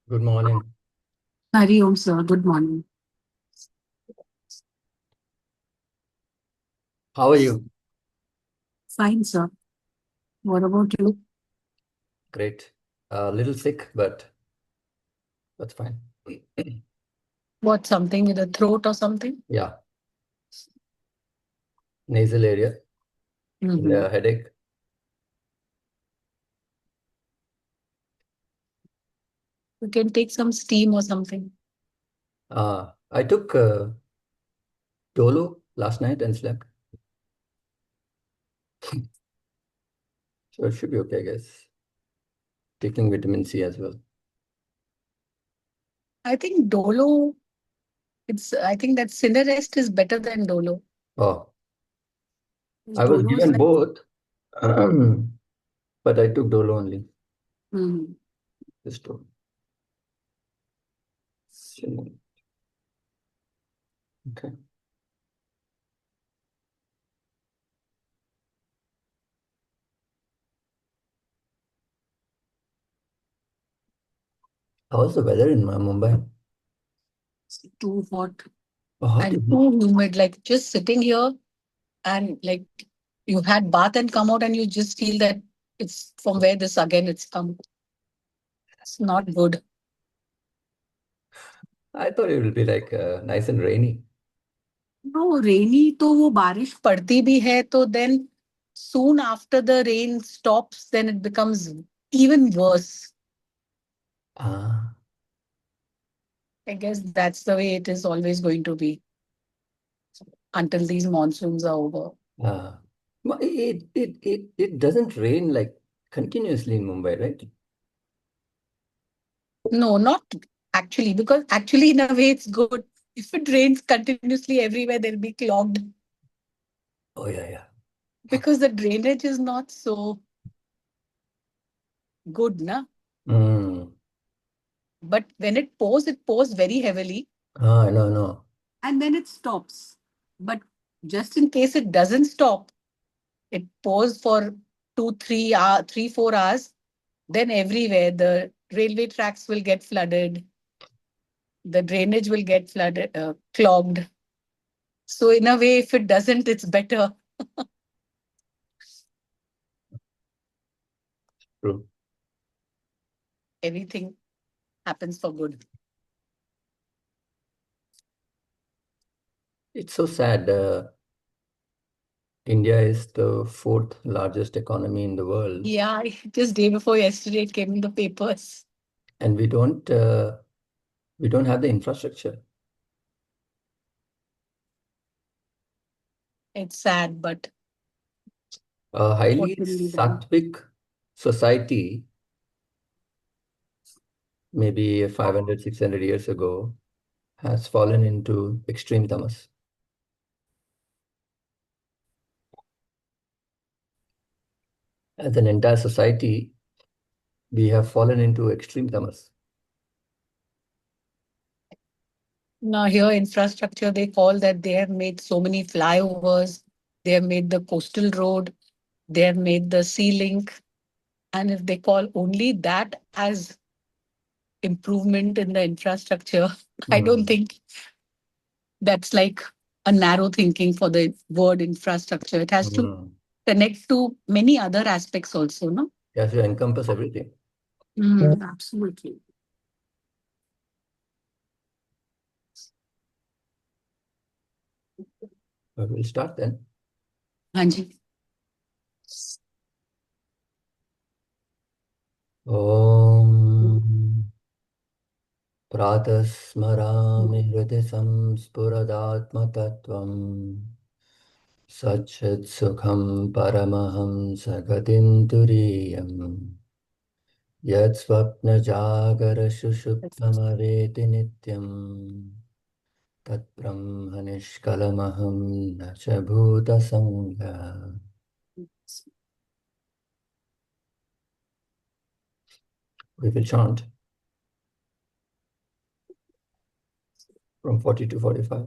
Good morning. Hari Om, sir. Good morning. How are you? Fine, sir. What about you? Great. A little sick, but that's fine. What, something with the throat or something? Yeah, nasal area and Mm-hmm. headache. You can take some steam or something. I took Dolo last night and slept. So it should be okay, I guess. Taking vitamin C as well. I think Dolo, I think that Cinerest is better than Dolo. Oh, I was Dolo is given like, both, but I took Dolo only. mm, This Dolo. Okay. How's the weather in Mumbai? too hot Oh, hot, and is it? too humid. Like just sitting here and like you had bath and come out and you just feel that it's from where this again it's come. It's not good. I thought it would be like nice and rainy. No, rainy तो वो बारिश पड़ती भी है तो then soon after the rain stops then it becomes even worse. Ah, I guess that's the way it is always going to be until these monsoons are over. ah. It doesn't rain like continuously in Mumbai, right? No, not actually, because actually in a way it's good. If it rains continuously everywhere, they'll be clogged Oh yeah, yeah. because the drainage is not so good, na? Mm. But when it pours very heavily Ah, no, no. and then it stops. But just in case it doesn't stop, it pours for 4 hours, then everywhere the railway tracks will get flooded, the drainage will get flooded, clogged. So in a way, if it doesn't, it's better. True. Everything happens for good. It's so sad. India is the fourth largest economy in the world, Yeah, just day before yesterday, it came in the papers. and we don't have the infrastructure. It's sad, but A what highly can be done? sattvic society, maybe 500, 600 years ago, has fallen into extreme tamas. As an entire society, we have fallen into extreme tamas. Now, here, infrastructure, they call that they have made so many flyovers, they have made the coastal road, they have made the sea link. And if they call only that as improvement in the infrastructure, I don't Mm. think that's like a narrow thinking for the word infrastructure. It has to Mm. connect to many other aspects also, no? Yes, to encompass everything. Absolutely. We'll start then. हाँ जी. ॐ प्रातः स्मरामि हृदि संस्फुरदात्मतत्त्वम् सच्चित्सुखं परमहंसगतिं तुरीयम् यत्स्वप्नजागरसुषुप्तमवेति नित्यम् तत्ब्रह्म निष्कलमहं न च भूतसंज्ञा. We will chant from 40 to 45.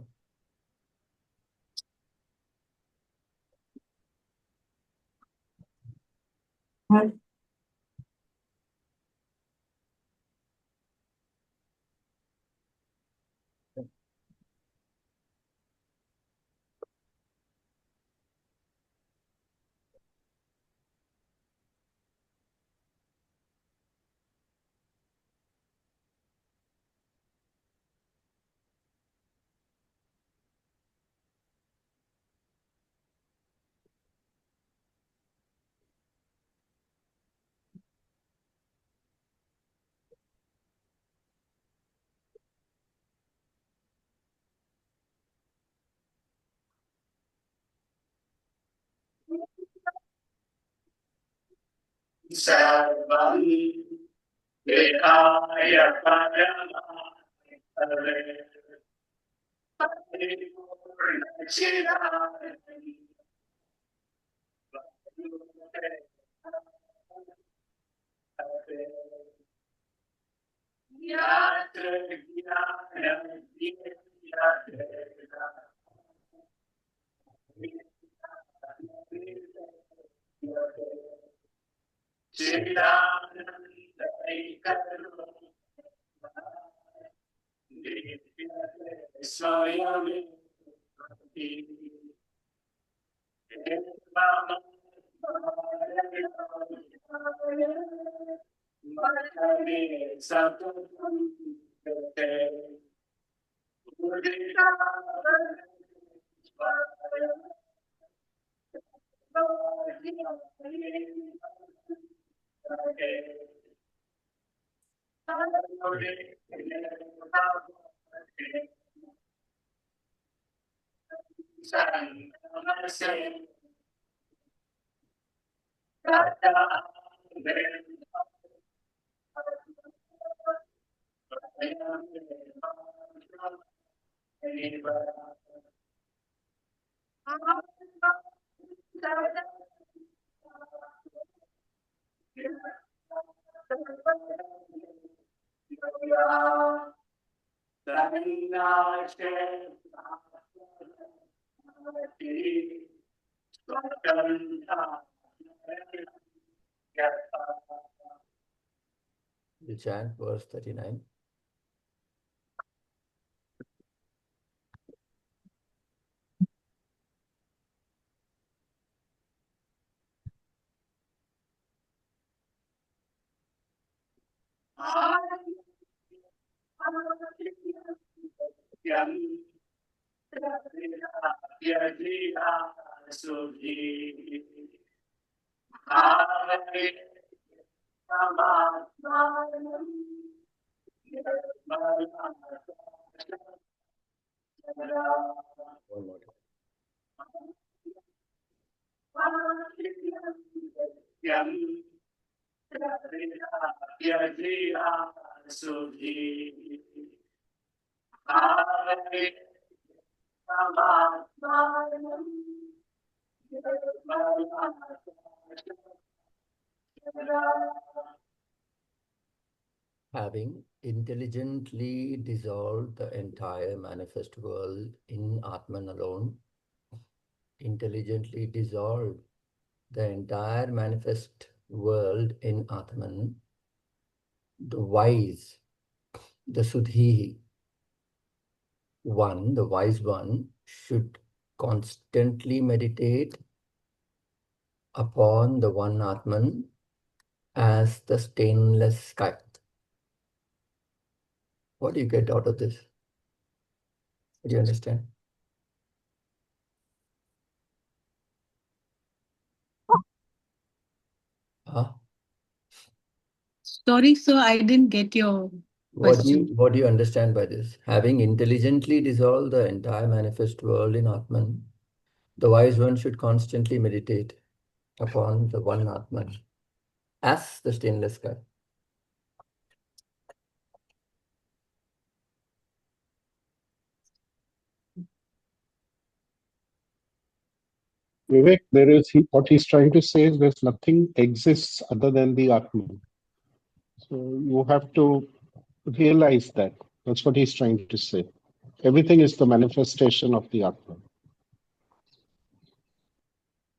Sarvam Vedaya Paramahare Paripurnachirani Yatra Jnana Yatra You chant verse 39. One more time. Having intelligently dissolved the entire manifest world in Atman alone, intelligently dissolved the entire manifest world in Atman, the wise, the Sudhi one, the wise one, should constantly meditate upon the one Atman as the stainless sky. What do you get out of this? Do you understand? Huh? Sorry, sir, I didn't get your question. What do you understand by this? Having intelligently dissolved the entire manifest world in Atman, the wise one should constantly meditate upon the one Atman as the stainless sky. Vivek, what he's trying to say is there's nothing exists other than the Atman. So you have to realize that. That's what he's trying to say. Everything is the manifestation of the Atman.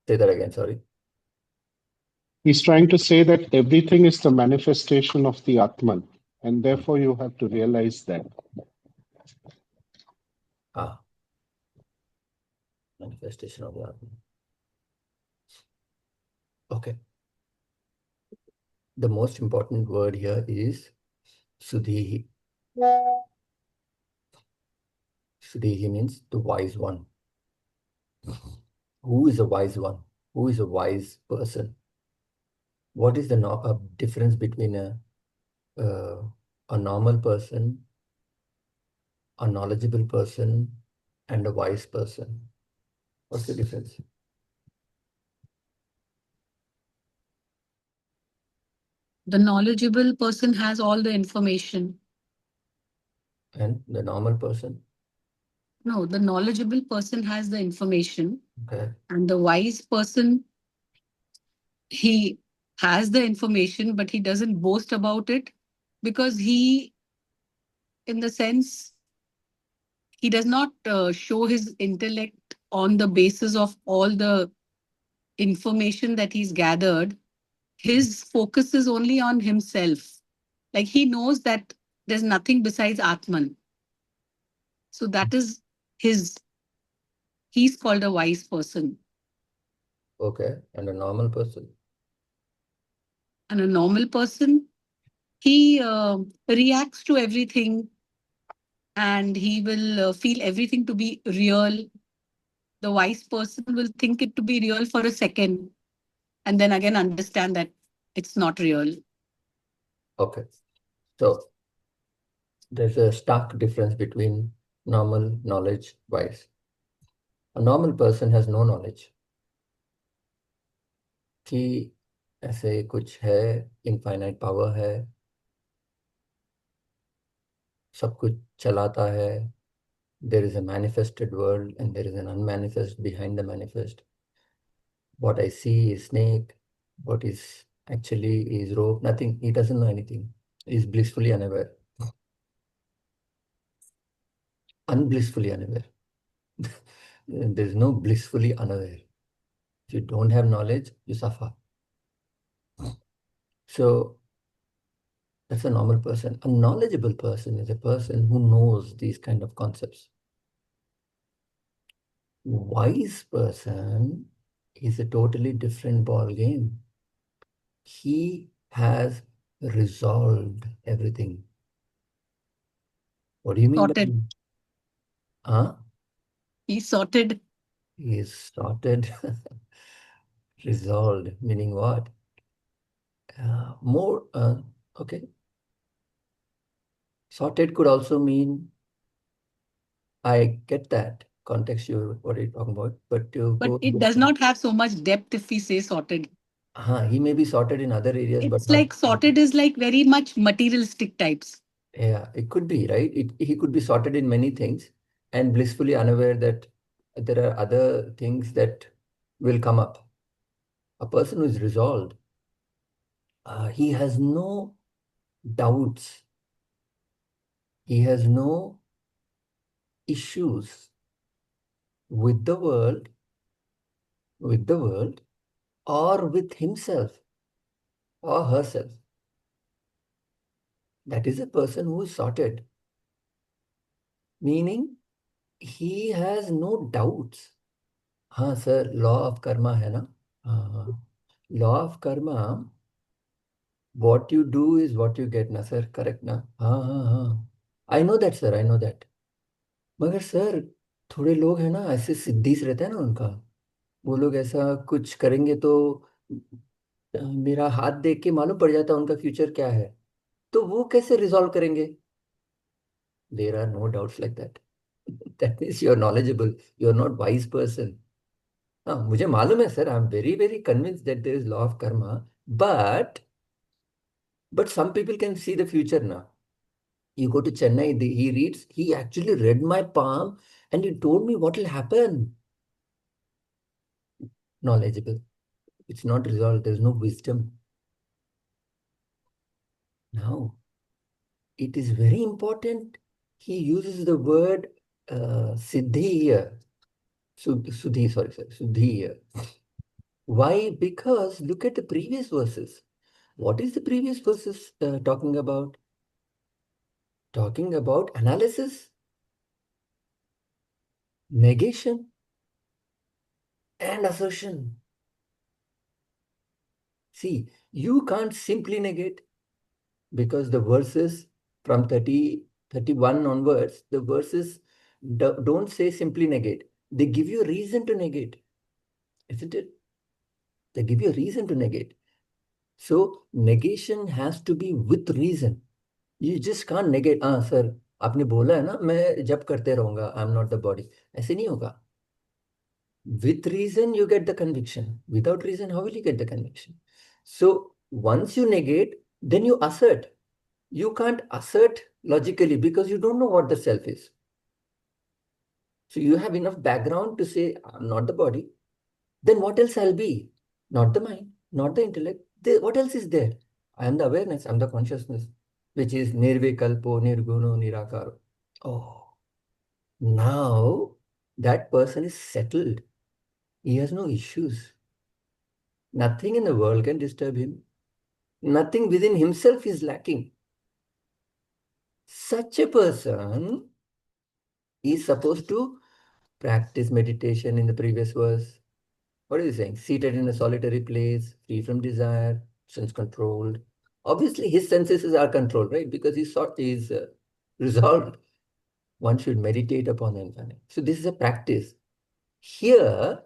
Say that again, sorry. He's trying to say that everything is the manifestation of the Atman, and therefore you have to realize that. Manifestation of the Atman. Okay. The most important word here is Sudhihi. Sudhihi means the wise one. Who is a wise one? Who is a wise person? What is the difference between a normal person, a knowledgeable person, and a wise person? What's the difference? The knowledgeable person has all the information. And the normal person? No, the knowledgeable person has the information, Okay. and the wise person, he has the information, but he doesn't boast about it because he, in the sense, he does not show his intellect on the basis of all the information that he's gathered. His focus is only on himself. Like he knows that there's nothing besides Atman. So that is his, he's called a wise person. Okay. And a normal person? And a normal person, he reacts to everything and he will feel everything to be real. The wise person will think it to be real for a second and then again understand that it's not real. Okay. So there's a stark difference between normal, knowledge, wise. A normal person has no knowledge कि ऐसे कुछ है, infinite power है, सब कुछ चलाता है. There is a manifested world and there is an unmanifest behind the manifest. What I see is snake, what is actually is rope, nothing. He doesn't know anything. He's blissfully unaware. Unblissfully unaware. There's no blissfully unaware. If you don't have knowledge, you suffer. So that's a normal person. A knowledgeable person is a person who knows these kind of concepts. Wise person is a totally different ball game. He has resolved everything. What do you mean by Sorted. huh? He sorted. He is sorted, resolved, meaning what? More, okay. Sorted could also mean, I get that context, you what are you talking about, but to But go, it does not have so much depth if we say sorted. he may be sorted in other areas, but It's not. like sorted is like very much materialistic types. Yeah, it could be, right? He could be sorted in many things and blissfully unaware that there are other things that will come up. A person who is resolved, he has no doubts, he has no issues with the world, with the world, or with himself or herself. That is a person who is sorted, meaning he has no doubts. हाँ sir, law of Karma है ना. हाँ, law of Karma, what you do is what you get ना sir, correct ना. हाँ हाँ हाँ, I know that sir, I know that. मगर सर, थोड़े लोग हैं ना ऐसे सिद्धीस रहते हैं ना उनका, वो लोग ऐसा कुछ करेंगे तो मेरा हाथ देख के मालूम पड़ जाता है उनका फ्यूचर क्या है, तो वो कैसे रिजॉल्व करेंगे? There are no doubts like that. That means you are knowledgeable, you are not wise person. हाँ, मुझे मालूम है sir, I am very very convinced that there is law of karma, but some people can see the future now. You go to Chennai, he reads, he actually read my palm and he told me what will happen. Knowledgeable. It's not resolved. There's no wisdom. Now, it is very important. He uses the word siddhi here. Suddhi, sorry, suddhi here. Why? Because look at the previous verses. What is the previous verses talking about? Talking about analysis, negation, and assertion. See, you can't simply negate because the verses from 30, 31 onwards, the verses don't say simply negate. They give you a reason to negate, isn't it? They give you a reason to negate. So negation has to be with reason. You just can't negate. हाँ sir, आपने बोला है ना मैं जब करते रहूंगा, I am not the body. ऐसे नहीं होगा. With reason, you get the conviction. Without reason, how will you get the conviction? So once you negate, Then you assert. You can't assert logically because you don't know what the self is. So you have enough background to say, I'm not the body. Then what else I'll be? Not the mind, not the intellect. What else is there? I am the awareness, I'm the consciousness, which is nirvikalpo, nirguno, nirakaro. Oh, now that person is settled. He has no issues. Nothing in the world can disturb him. Nothing within himself is lacking. Such a person is supposed to practice meditation in the previous verse. What is he saying? Seated in a solitary place, free from desire, sense controlled. Obviously, his senses are controlled, right? Because his thought is resolved. One should meditate upon the infinite. So this is a practice. Here,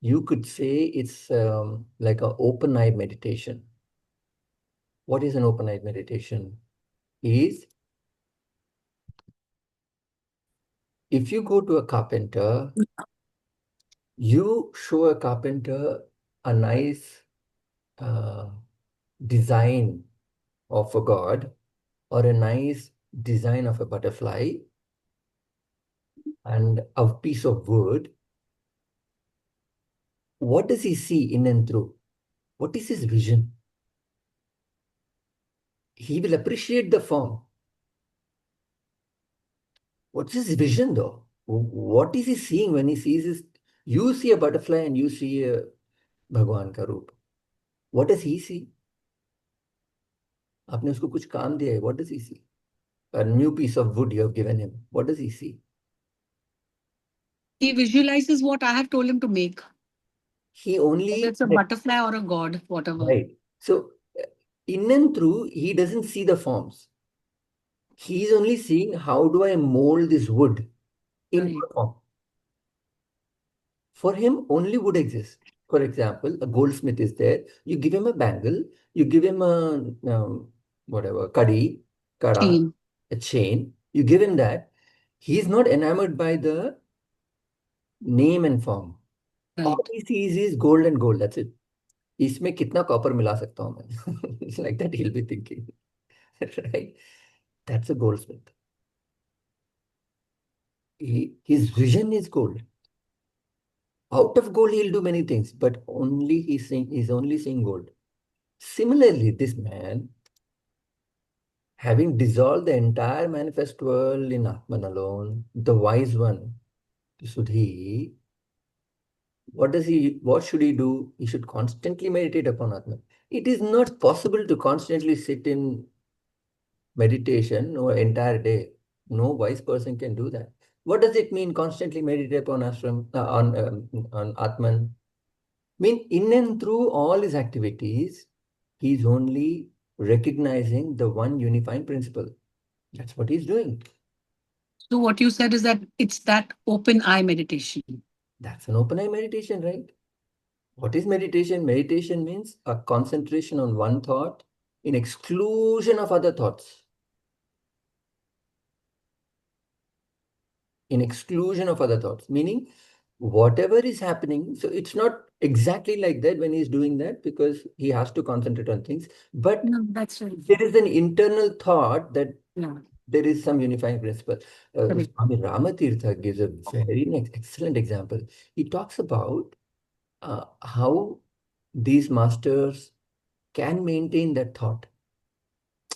you could say it's like an open-eye meditation. What is an open-eye meditation? Is if you go to a carpenter, you show a carpenter a nice uh, design of a god or a nice design of a butterfly and a piece of wood. What does he see in and through? What is his vision? He will appreciate the form. What's his vision though? What is he seeing when he sees his? You see a butterfly and you see a Bhagwan ka roop. What does he see? आपने उसको कुछ काम दिया है. What does he see? A new piece of wood you have given him. What does he see? He visualizes what I have told him to make. He Whether only it's a butterfly or a god, whatever. right. So in and through, he doesn't see the forms. He is only seeing how do I mold this wood into Right. a form. For him, only wood exists. For example, a goldsmith is there. You give him a bangle, you give him a whatever, kada, Chain. a chain. You give him that. He is not enamored by the name and form. All Right. he sees is gold and gold. That's it. इसमें कितना copper मिला सकता हूँ मैं? It's like that he'll be thinking, right? That's a goldsmith. His vision is gold. Out of gold, he'll do many things, but only he's only seeing gold. Similarly, this man, having dissolved the entire manifest world in Atman alone, the wise one, Sudhi, what should he do? He should constantly meditate upon Atman. It is not possible to constantly sit in meditation or entire day. No wise person can do that. What does it mean constantly meditate upon ashram, on Atman? Mean in and through all his activities, he's only recognizing the one unifying principle. That's what he's doing. So what you said is that it's that open eye meditation. That's an open eye meditation, right? What is meditation? Meditation means a concentration on one thought in exclusion of other thoughts. In exclusion of other thoughts, meaning whatever is happening. So it's not exactly like that when he's doing that because he has to concentrate on things. But No, that's right. there is an internal thought that Yeah. there is some unifying principle. Correct. Swami Ramatirtha gives a very excellent example. He talks about how these masters can maintain that thought.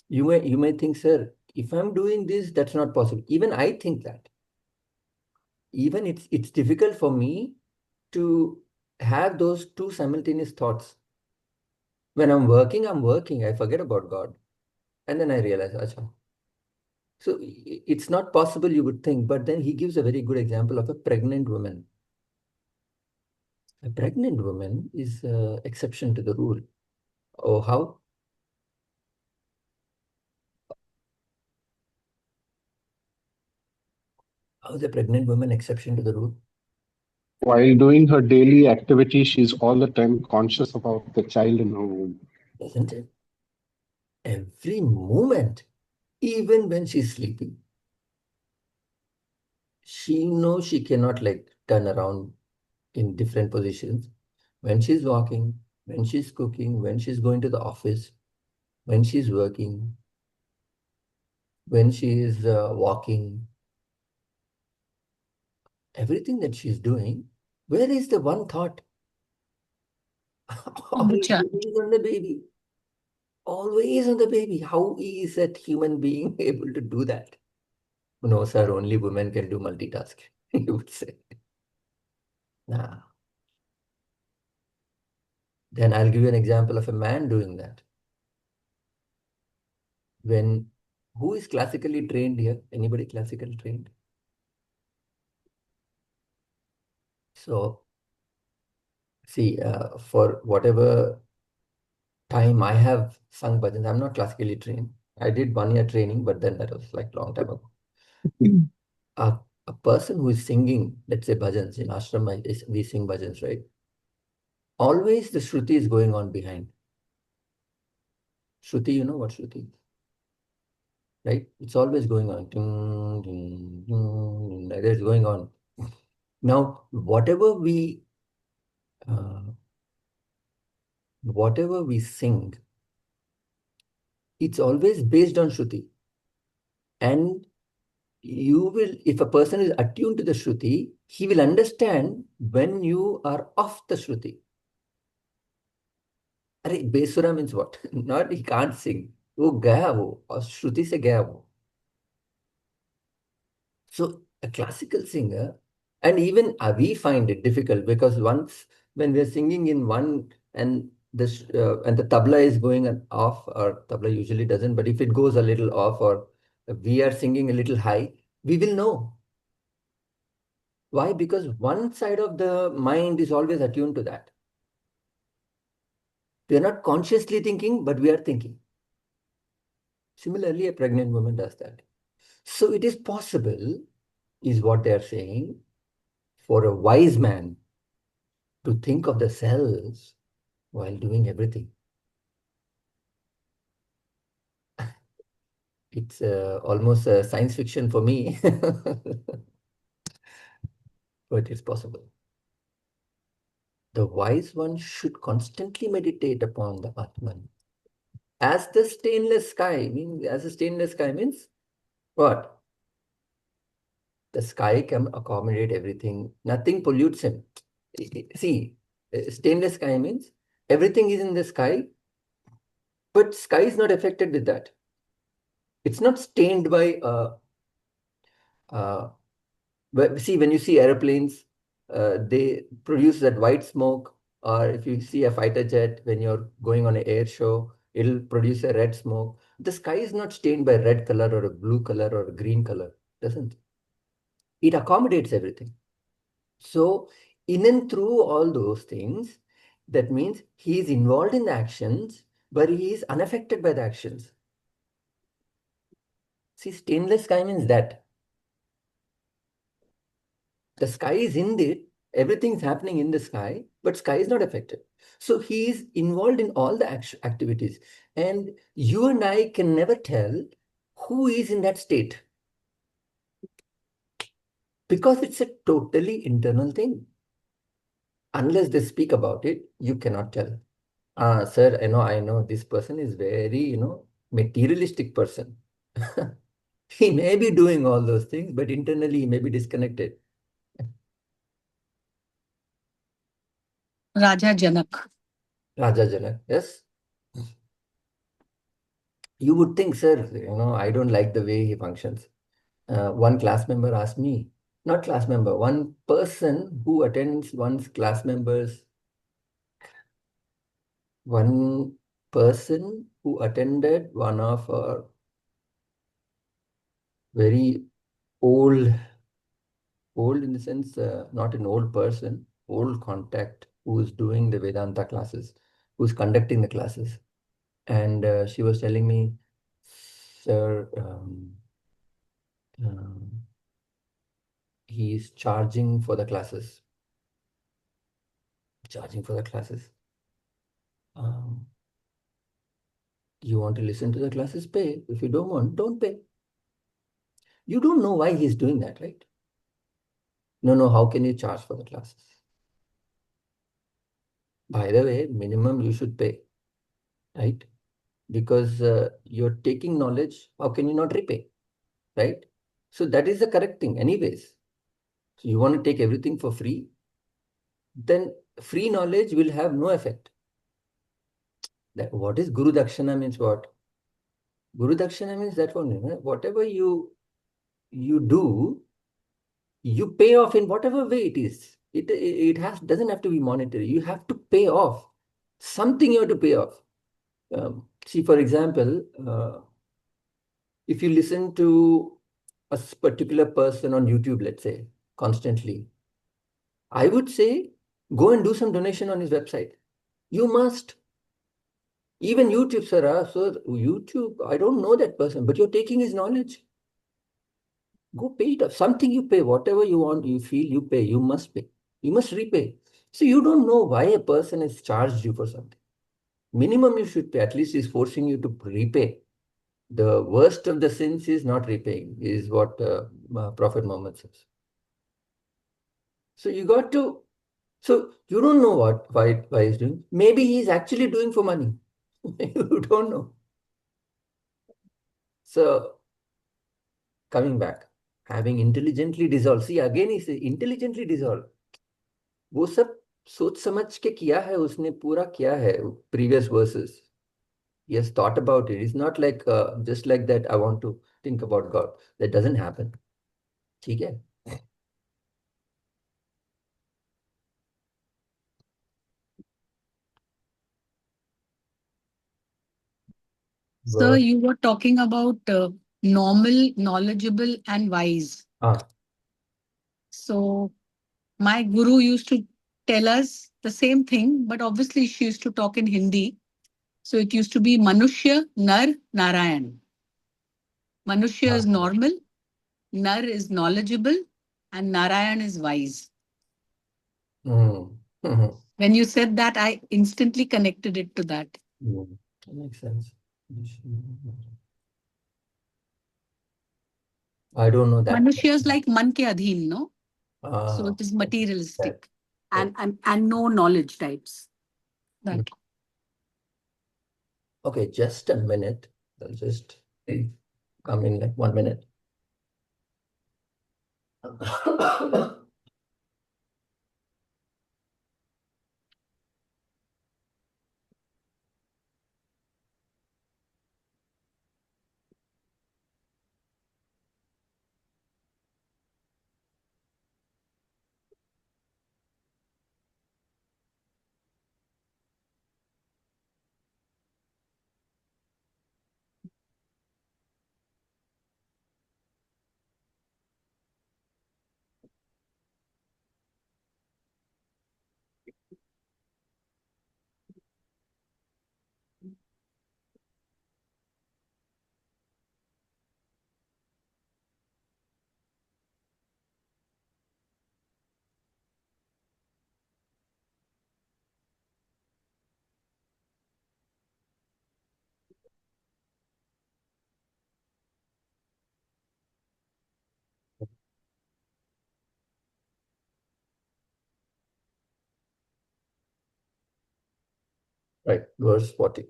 You may think, sir, if I'm doing this, that's not possible. Even I think that. Even it's difficult for me to have those two simultaneous thoughts. When I'm working, I forget about God. And then I realize, acha. So it's not possible, you would think, but then he gives a very good example of a pregnant woman. A pregnant woman is exception to the rule. Oh, how? How is a pregnant woman exception to the rule? While doing her daily activity, she's all the time conscious about the child in her womb. Isn't it? Every moment, even when she's sleeping, she knows she cannot like turn around in different positions. When she's walking, when she's cooking, when she's going to the office, when she's working, when she is walking, everything that she's doing, where is the one thought? On the Always child. on the baby. Always on the baby. How is that human being able to do that? No, sir, only women can do multitasking, you would say. Nah. Then I'll give you an example of a man doing that. When, who is classically trained here? Anybody classically trained? So, see, for whatever time I have sung bhajans, I'm not classically trained. I did 1 year training, but then that was like long time ago. A person who is singing, let's say bhajans in ashram, we sing bhajans, right? Always the shruti is going on behind. Shruti, you know what shruti is, right? It's always going on. Ding, ding, ding, ding, like that is going on. Now, uh, whatever we sing, it's always based on shruti. And you will, if a person is attuned to the shruti, he will understand when you are off the shruti. अरे बेसुरा means what? Not he can't sing. वो गया वो और श्रुति से गया वो. So a classical singer, and even we find it difficult because once when we are singing in one and and the tabla is going off, or tabla usually doesn't, but if it goes a little off or we are singing a little high, we will know. Why? Because one side of the mind is always attuned to that. We are not consciously thinking, but we are thinking. Similarly, a pregnant woman does that. So it is possible, is what they are saying, for a wise man to think of the cells while doing everything. It's almost science fiction for me, but it's possible. The wise one should constantly meditate upon the Atman. As the stainless sky means, as a stainless sky means what? The sky can accommodate everything. Nothing pollutes him. See, stainless sky means everything is in the sky, but sky is not affected with that. It's not stained by uh, but see, when you see airplanes, they produce that white smoke, or if you see a fighter jet, when you're going on an air show, it'll produce a red smoke. The sky is not stained by red color or a blue color or a green color, doesn't. It accommodates everything. So, in and through all those things, that means he is involved in the actions, but he is unaffected by the actions. See, stainless sky means that the sky is in it, everything's happening in the sky, but sky is not affected. So he is involved in all the activities. And you and I can never tell who is in that state because it's a totally internal thing. Unless they speak about it, you cannot tell. Ah, sir, I know this person is very, materialistic person. He may be doing all those things, but internally he may be disconnected. Raja Janak. Raja Janak, yes. You would think, sir, I don't like the way he functions. One class member asked me, not class member, one person who attends one's class members, one person who attended one of our very old, old in the sense, not an old person, old contact who's doing the Vedanta classes, who's conducting the classes. And she was telling me, sir, um, he is charging for the classes. Charging for the classes. Um, you want to listen to the classes, pay. If you don't want, don't pay. You don't know why he's doing that, right? No, how can you charge for the classes? By the way, minimum you should pay, right? because you're taking knowledge. How can you not repay? Right? So that is the correct thing, anyways. So you want to take everything for free, then free knowledge will have no effect. That what is Guru Dakshana means what? Guru Dakshana means that one, whatever you do, you pay off in whatever way it is. It has doesn't have to be monetary. You have to pay off. Something you have to pay off. See, for example, if you listen to a particular person on YouTube, let's say, constantly, I would say go and do some donation on his website. You must. Even YouTube, sir. So YouTube, I don't know that person, but you're taking his knowledge. Go pay it off. Something you pay, whatever you want, you feel you pay, you must pay. You must repay. So you don't know why a person has charged you for something. Minimum you should pay. At least he's forcing you to repay. The worst of the sins is not repaying, is what Prophet Muhammad says. So you got to. So you don't know why he's doing. Maybe he's actually doing for money. You don't know. So coming back, having intelligently dissolved. See, again, he says intelligently dissolved. वो सब सोच समझ के किया है उसने पूरा किया है previous verses. He has thought about it. It's not like just like that. I want to think about God. That doesn't happen. ठीक है? So you were talking about normal, knowledgeable, and wise. Ah, So my guru used to tell us the same thing, but obviously she used to talk in Hindi. So it used to be Manushya, Nar, Narayan. Manushya is ah. normal, Nar is knowledgeable, and Narayan is wise. Hmm. Mhm. When you said that, I instantly connected it to that. That makes sense. I don't know that. Manushya is like man ke adheen, no? So Ah, it is okay. That, materialistic okay. and no knowledge types. Mm. That. Okay, just a minute. I'll just come in like 1 minute. Right, verse 40.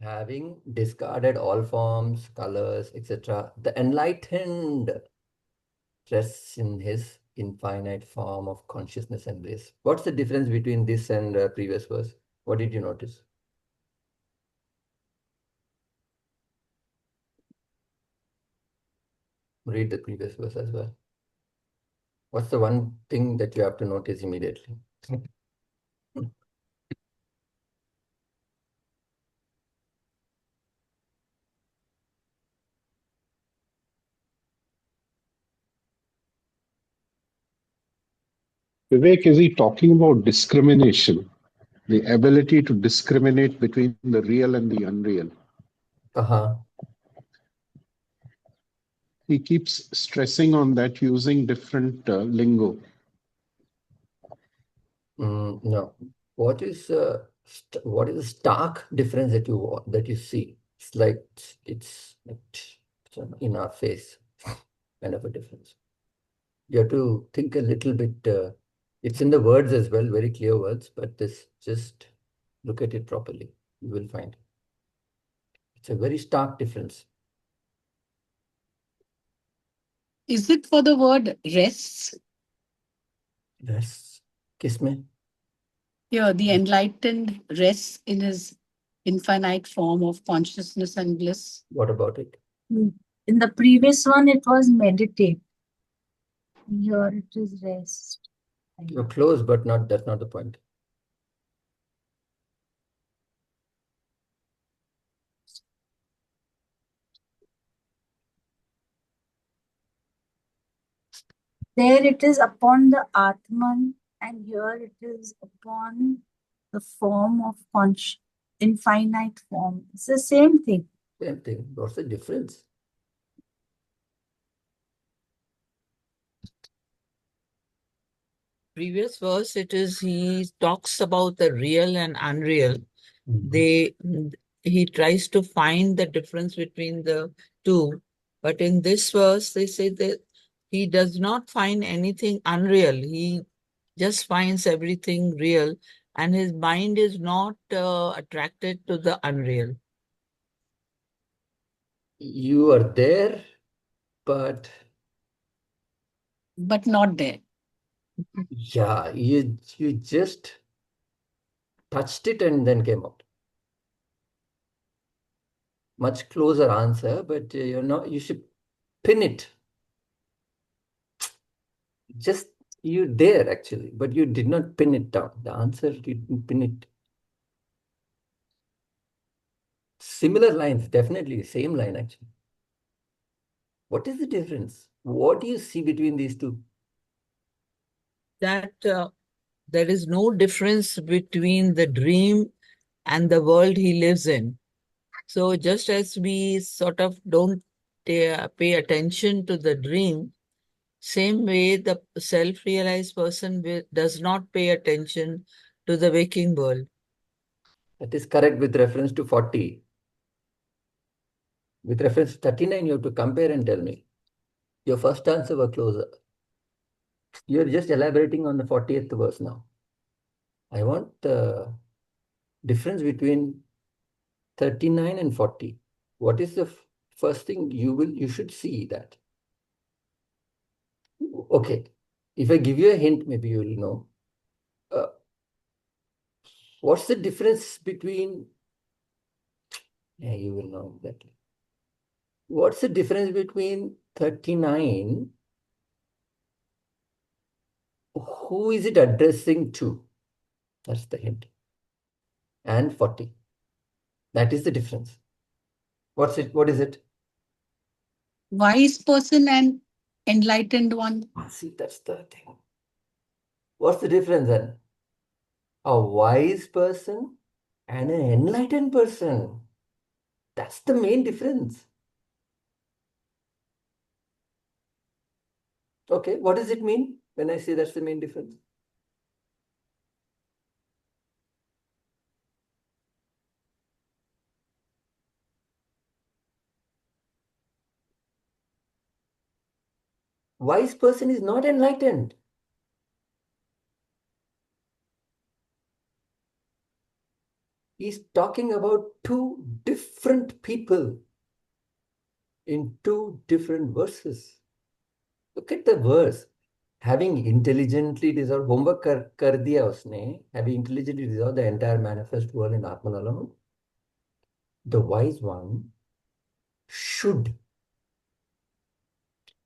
Having discarded all forms, colors, etc., the enlightened rests in his infinite form of consciousness and bliss. What's the difference between this and previous verse? What did you notice? Read the previous verse as well. What's the one thing that you have to notice immediately? Vivek, is he talking about discrimination? The ability to discriminate between the real and the unreal. Uh-huh. He keeps stressing on that using different lingo. No. What is the stark difference that you see? It's like it's in our face kind of a difference. You have to think a little bit. It's in the words as well, very clear words, but this just look at it properly. You will find it's a very stark difference. Is it for the word rests? Yes. Kiss me. Yeah, the enlightened rests in his infinite form of consciousness and bliss. What about it? In the previous one, it was meditate. Here it is rest. You're close, but not. That's not the point. There it is upon the Atman, and here it is upon the form of infinite form. It's the same thing. Same thing. What's the difference? Previous verse, he talks about the real and unreal. They he tries to find the difference between the two, but in this verse they say that he does not find anything unreal. He just finds everything real, and his mind is not attracted to the unreal. You are there, but not there. yeah, you just touched it and then came out. Much closer answer, but you're not. You should pin it. Just you there actually, but you did not pin it down. The answer you didn't pin it. Similar lines, definitely same line actually. What is the difference? What do you see between these two? That there is no difference between the dream and the world he lives in. So just as we sort of don't pay attention to the dream, same way the self-realized person does not pay attention to the waking world. That is correct with reference to 40. With reference to 39, you have to compare and tell me. Your first answer were closer. You're just elaborating on the 40th verse now. I want the difference between 39 and 40. What is the first thing you should see that? Okay. If I give you a hint, maybe you will know. What's the difference between, yeah, you will know exactly. What's the difference between 39? Who is it addressing to? That's the hint. And 40. That is the difference. What's it? What is it? Wise person and enlightened one. See, that's the thing. What's the difference then? A wise person and an enlightened person. That's the main difference. Okay, what does it mean when I say that's the main difference? Wise person is not enlightened. He's talking about two different people in two different verses. Look at the verse. Having intelligently dissolved, homework कर दिया उसने, having intelligently dissolved the entire manifest world in Atman alone, the wise one should,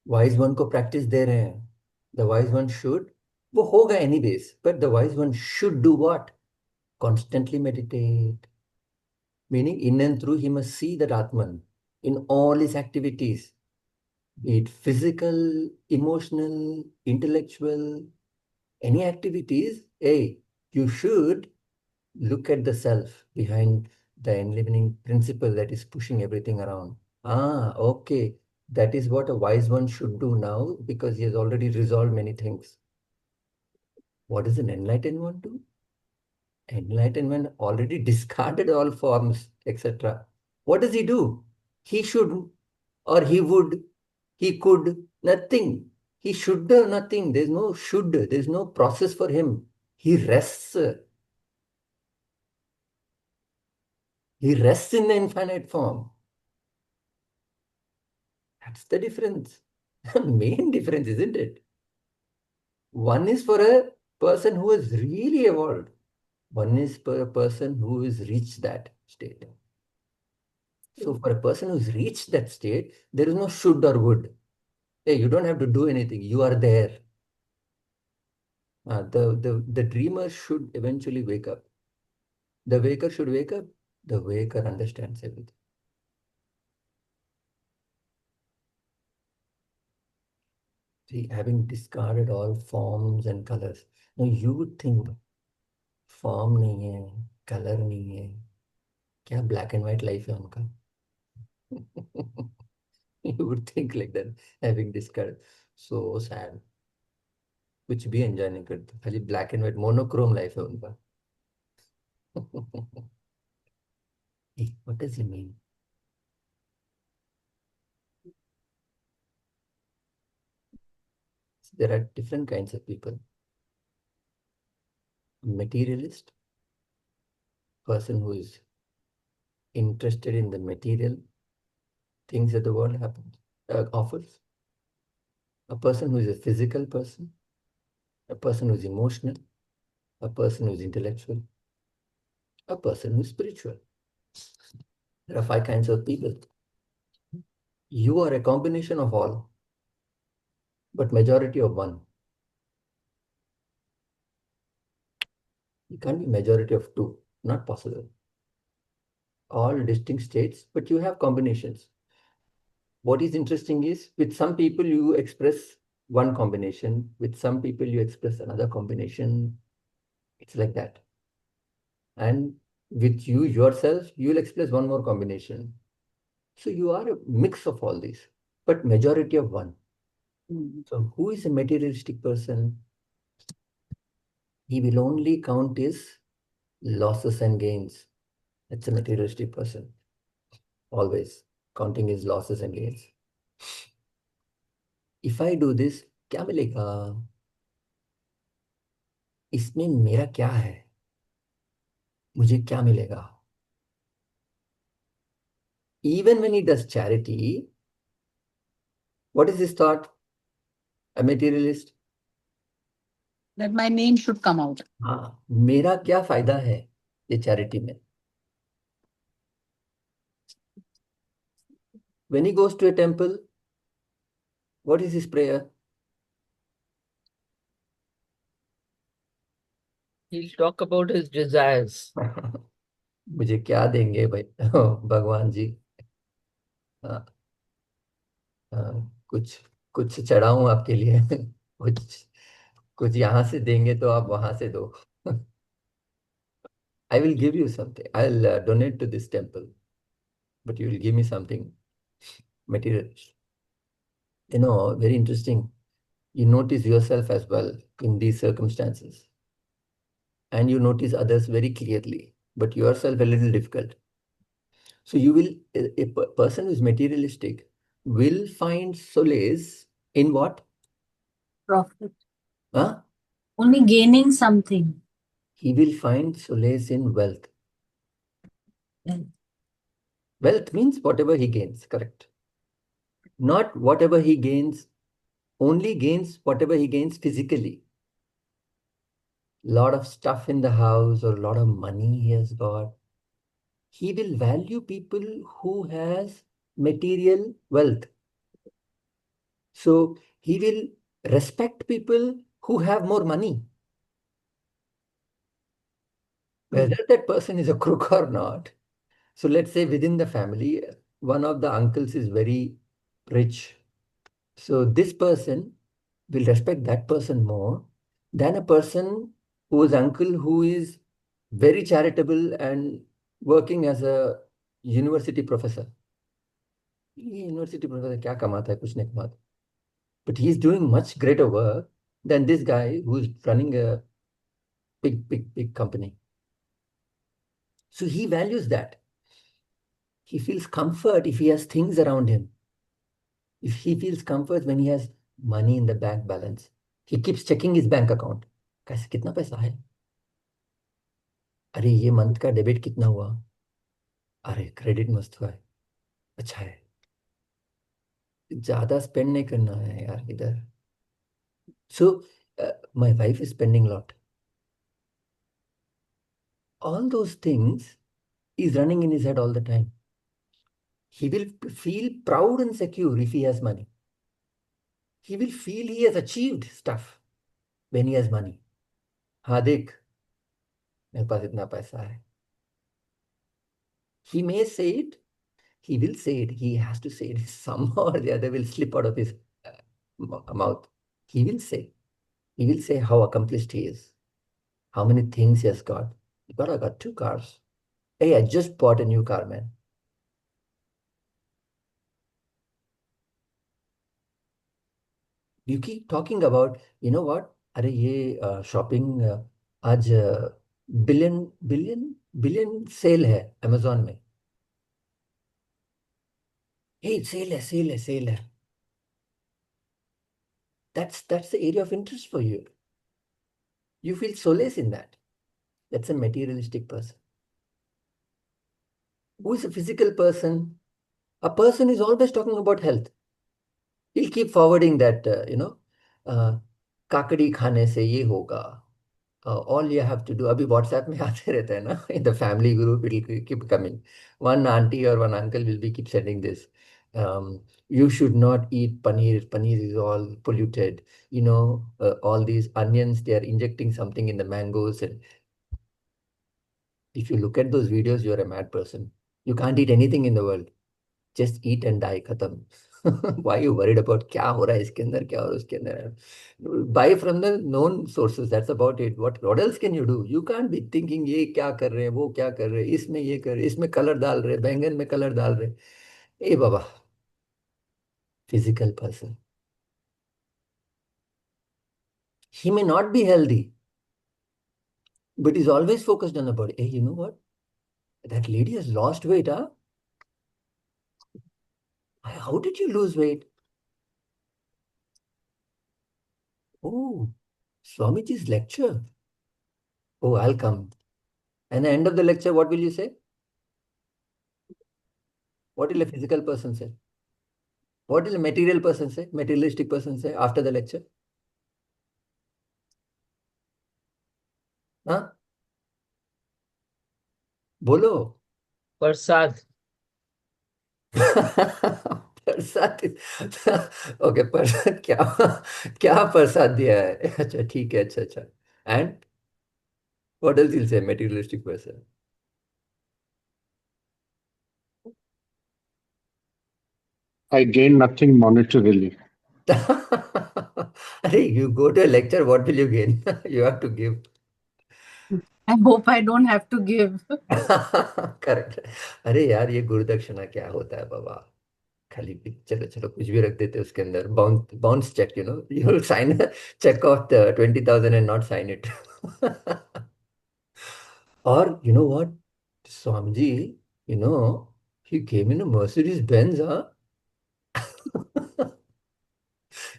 wise one को practice दे रहे हैं. The wise one should. वो होगा anyways. But the wise one should do what? Constantly meditate. Meaning in and through he must see that Atman in all his activities, be it physical, emotional, intellectual, any activities, hey, you should look at the self behind the enlivening principle that is pushing everything around. Ah, okay. That is what a wise one should do now because he has already resolved many things. What does an enlightened one do? Enlightenment already discarded all forms, etc. What does he do? He should, or he would, he could, nothing. He should do nothing. There's no should, there's no process for him. He rests. He rests in the infinite form. That's the difference. Main difference, isn't it? One is for a person who has really evolved. One is for a person who has reached that state. So for a person who's reached that state, there is no should or would. Hey, you don't have to do anything. You are there. The dreamer should eventually wake up. The waker should wake up. The waker understands everything. See, having discarded all forms and colors. Now you would think form नहीं है, colour नहीं है, क्या black and white life है उनका? You would think like that, having discarded. So sad. कुछ भी enjoy नहीं करते, खाली black and white monochrome life है उनका. Hey, what does it mean? There are different kinds of people. Materialist, person who is interested in the material things that the world happens, offers. A person who is a physical person, a person who is emotional, a person who is intellectual, a person who is spiritual. There are 5 kinds of people. You are a combination of all, but majority of one. You can't be majority of 2, not possible. All distinct states, but you have combinations. What is interesting is with some people you express one combination, with some people you express another combination. It's like that. And with you yourself, you will express one more combination. So you are a mix of all these, but majority of one. So who is a materialistic person? He will only count his losses and gains. That's a materialistic person. Always counting his losses and gains. If I do this, क्या मिलेगा? इसमें मेरा क्या है? मुझे क्या मिलेगा? Even when he does charity, what is his thought? A materialist. That my name should come out. हाँ, मेरा क्या फायदा है ये चैरिटी में? When he goes to a temple, what is his prayer? He'll talk about his desires. मुझे क्या देंगे भाई भगवान जी? हाँ, कुछ कुछ चढ़ाऊं आपके लिए कुछ कुछ यहाँ से देंगे तो आप वहां से दो. I will give you something. I'll donate to this temple, but you will give me something material. Very interesting. You notice yourself as well in these circumstances, and you notice others very clearly, but yourself a little difficult. So you will, a person who is materialistic will find solace in what? Profit. Huh? Only gaining something. He will find solace in wealth. Wealth. Wealth means whatever he gains, correct? Not whatever he gains, only gains whatever he gains physically. Lot of stuff in the house or a lot of money he has got. He will value people who has material wealth. So he will respect people who have more money, whether that person is a crook or not. So let's say within the family, one of the uncles is very rich. So this person will respect that person more than a person whose uncle who is very charitable and working as a university professor. ये university professor क्या कमाता है कुछ नहीं कमाता. But he's doing much greater work than this guy who's running a big company. So he values that. He feels comfort if he has things around him. If he feels comfort when he has money in the bank balance. He keeps checking his bank account. कैसे कितना पैसा है? अरे ये month का debit कितना हुआ? अरे क्रेडिट मस्त हुआ है. अच्छा है. ज्यादा स्पेंड नहीं करना है यार इधर. So my wife is spending a lot. All those things is running in his head all the time. He will feel proud and secure if he has money. He will feel he has achieved stuff when he has money. हाँ देख मेरे पास इतना पैसा है. He may say it, he will say it, he has to say it. Somehow or the other will slip out of his mouth. He will say how accomplished he is, how many things he has got. But I got 2 cars. Hey, I just bought a new car, man. You keep talking about, you know what? अरे ये shopping आज billion billion billion sale है Amazon में. हे cell है. That's the area of interest for you. You feel solace in that. That's a materialistic person. Who is a physical person? A person is always talking about health. He'll keep forwarding that, काकड़ी खाने से ये होगा. All you have to do, अभी WhatsApp में आते रहता है ना, in the family group, it will keep coming. One auntie or one uncle will be keep sending this. You should not eat paneer. Paneer is all polluted. All these onions, they are injecting something in the mangoes. And if you look at those videos, you're a mad person. You can't eat anything in the world. Just eat and die, khatam. Why are you worried about क्या हो रहा है इसके अंदर क्या हो रहा है उसके अंदर? Buy from the known sources. That's about it. What else can you do? You can't be thinking ये क्या कर रहे हैं वो क्या कर रहे हैं इसमें ये कर रहे हैं इसमें कलर डाल रहे हैं बैंगन में कलर डाल रहे हैं. ए बाबा, physical person. He may not be healthy, but he's always focused on the body. Hey, you know what? That lady has lost weight, huh? How did you lose weight? Oh, Swamiji's lecture. Oh, I'll come. And the end of the lecture, what will you say? What will a physical person say? What will a material person say? Materialistic person say after the lecture? Huh? बोलो. Prasad. प्रसाद. Okay प्रसाद क्या क्या प्रसाद दिया है? अच्छा ठीक है. अच्छा. And what else will say materialistic person? I gain nothing monetarily. अरे you go to a lecture, what will you gain? You have to give. I hope I don't have to give. Correct. अरे यार ये गुरुदक्षिणा क्या होता है बाबा? खाली चलो चलो कुछ भी रख देते उसके अंदर. Bounce cheque, you will sign cheque of the 20,000 and not sign it. और you know what? Swamiji, he came in a Mercedes Benz, huh?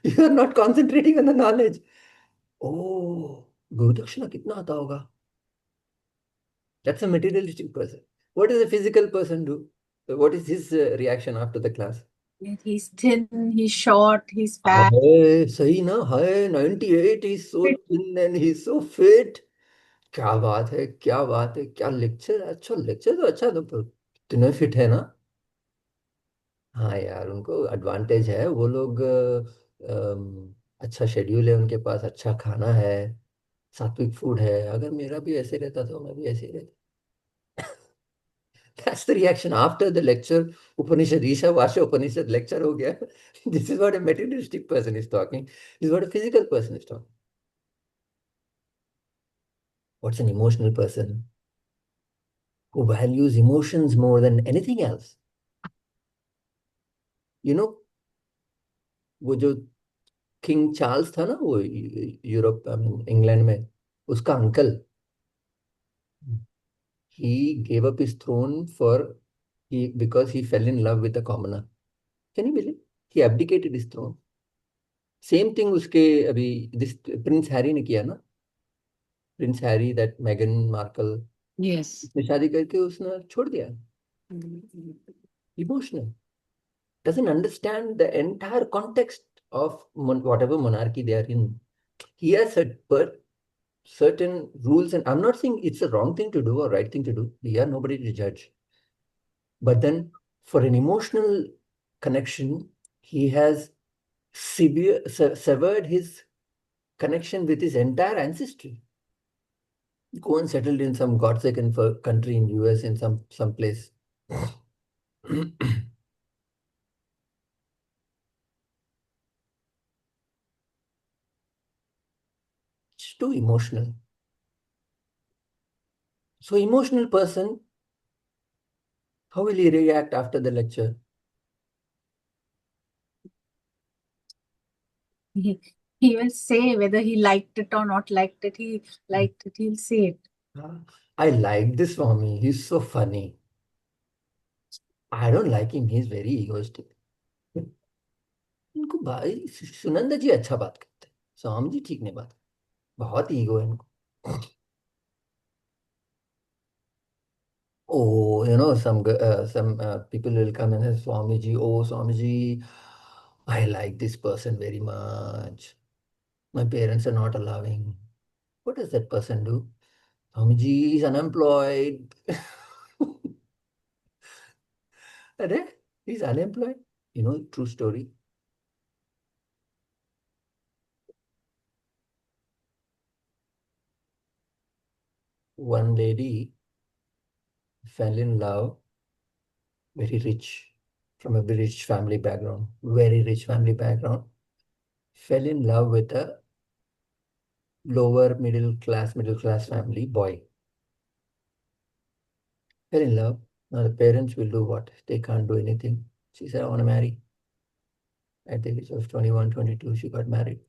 You are not concentrating on the knowledge. Oh, gurudakshina कितना आता होगा? That's a materialistic person. What does a physical person do? What is his reaction after the class? He's thin, he's short, he's fat. हाय सही ना. हाय 98, he's so thin and he's so fit. क्या बात है क्या बात है. क्या लेक्चर. अच्छा लेक्चर तो अच्छा. तो इतने फिट है ना. हाँ यार उनको एडवांटेज है वो लोग. अच्छा शेड्यूल है उनके पास, अच्छा खाना है, सात्विक फूड है। अगर मेरा भी ऐसे रहता तो मैं भी ऐसे ही रहता। That's the reaction after the lecture. Upanishad, Isha Vasha Upanishad lecture ho gaya. This is what a materialistic person is talking. This is what a physical person is talking. What's an emotional person who values emotions more than anything else? You know, वो जो king Charles था ना, वो Europe, I mean England में, उसका uncle, he gave up his throne for he because he fell in love with a commoner. Can you believe? He abdicated his throne. Same thing उसके अभी this Prince Harry ने किया ना। Prince Harry, that मेगन Markle, Yes. उसने शादी करके उसने छोड़ दिया। Emotional, doesn't understand the entire context of whatever monarchy they are in. He has certain rules, and I'm not saying it's a wrong thing to do or right thing to do. We are nobody to judge. But then, for an emotional connection, he has severed his connection with his entire ancestry. Go and settled in some godforsaken country in US, in some place. It's too emotional. So emotional person, how will he react after the lecture? He will say whether he liked it or not liked it. He liked it, he'll say it. I like this Swami. He's so funny. I don't like him. He's very egoistic. इनको भाई सुनंदा जी अच्छा बात करते हैं, स्वामी जी ठीक नहीं बात करते, बहुत ईगो है इनको। Oh, some people will come and say, Swamiji, oh Swamiji, I like this person very much. My parents are not allowing. What does that person do? Swamiji is unemployed. Arre, he's unemployed. You know, true story. One lady fell in love, very rich, from a very rich family background, very rich family background, fell in love with a lower middle class family boy. Fell in love. Now the parents will do what? They can't do anything. She said, I want to marry. At the age of 21, 22, she got married.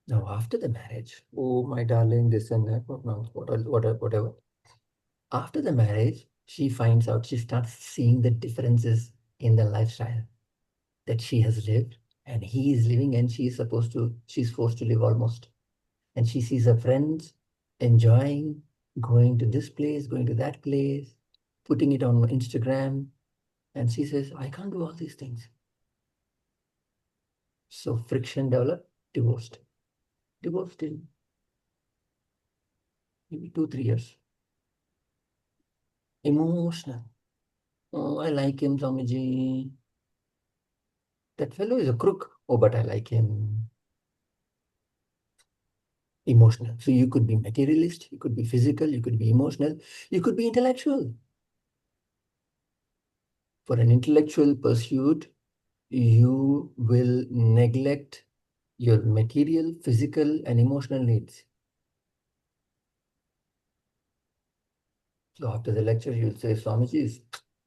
Now after the marriage, oh my darling, this and that, whatever. After the marriage, she finds out, she starts seeing the differences in the lifestyle that she has lived and he is living, and she's forced to live almost. And she sees her friends enjoying, going to this place, going to that place, putting it on Instagram. And she says, I can't do all these things. So friction developed, divorced. Divorced in maybe 2, 3 years. Emotional. Oh, I like him, Swamiji. That fellow is a crook. Oh, but I like him. Emotional. So you could be materialist, you could be physical, you could be emotional, you could be intellectual. For an intellectual pursuit, you will neglect your material, physical, and emotional needs. So after the lecture, you'll say, Swamiji,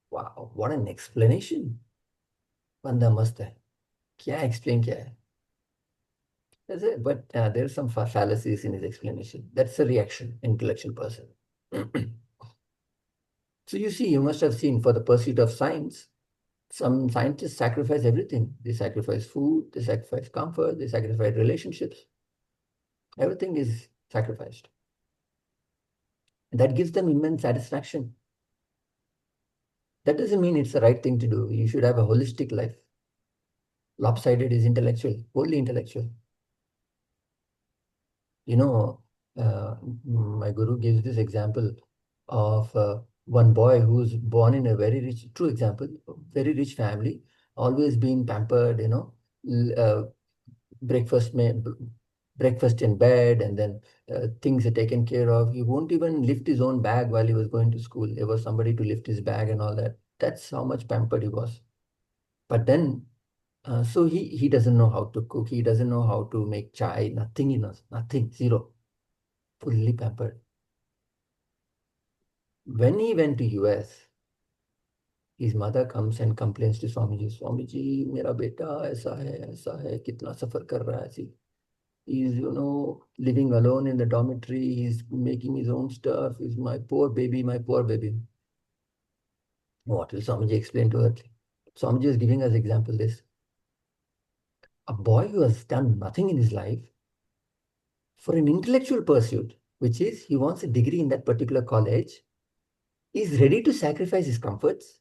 wow, what an explanation. Banda mast hai. Kya explain kya hai? That's it. But there are some fallacies in his explanation. That's a reaction, intellectual person. So you see, you must have seen, for the pursuit of science, some scientists sacrifice everything. They sacrifice food, they sacrifice comfort, they sacrifice relationships. Everything is sacrificed. That gives them immense satisfaction. That doesn't mean it's the right thing to do. You should have a holistic life. Lopsided is intellectual, wholly intellectual. You know, my guru gives this example of one boy who's born in a very rich, true example, very rich family, always being pampered, breakfast breakfast in bed, and then things are taken care of. He won't even lift his own bag while he was going to school. There was somebody to lift his bag and all that. That's how much pampered he was. But then, so he doesn't know how to cook. He doesn't know how to make chai. Nothing he knows. Nothing. Zero. Fully pampered. When he went to US, his mother comes and complains to Swamiji, Swamiji, मेरा बेटा ऐसा है, कितना सफर कर रहा है ऐसी. He's, living alone in the dormitory. He's making his own stuff. He's my poor baby, my poor baby. What will Swamiji explain to her? Swamiji is giving us example this. A boy who has done nothing in his life for an intellectual pursuit, which is he wants a degree in that particular college, is ready to sacrifice his comforts.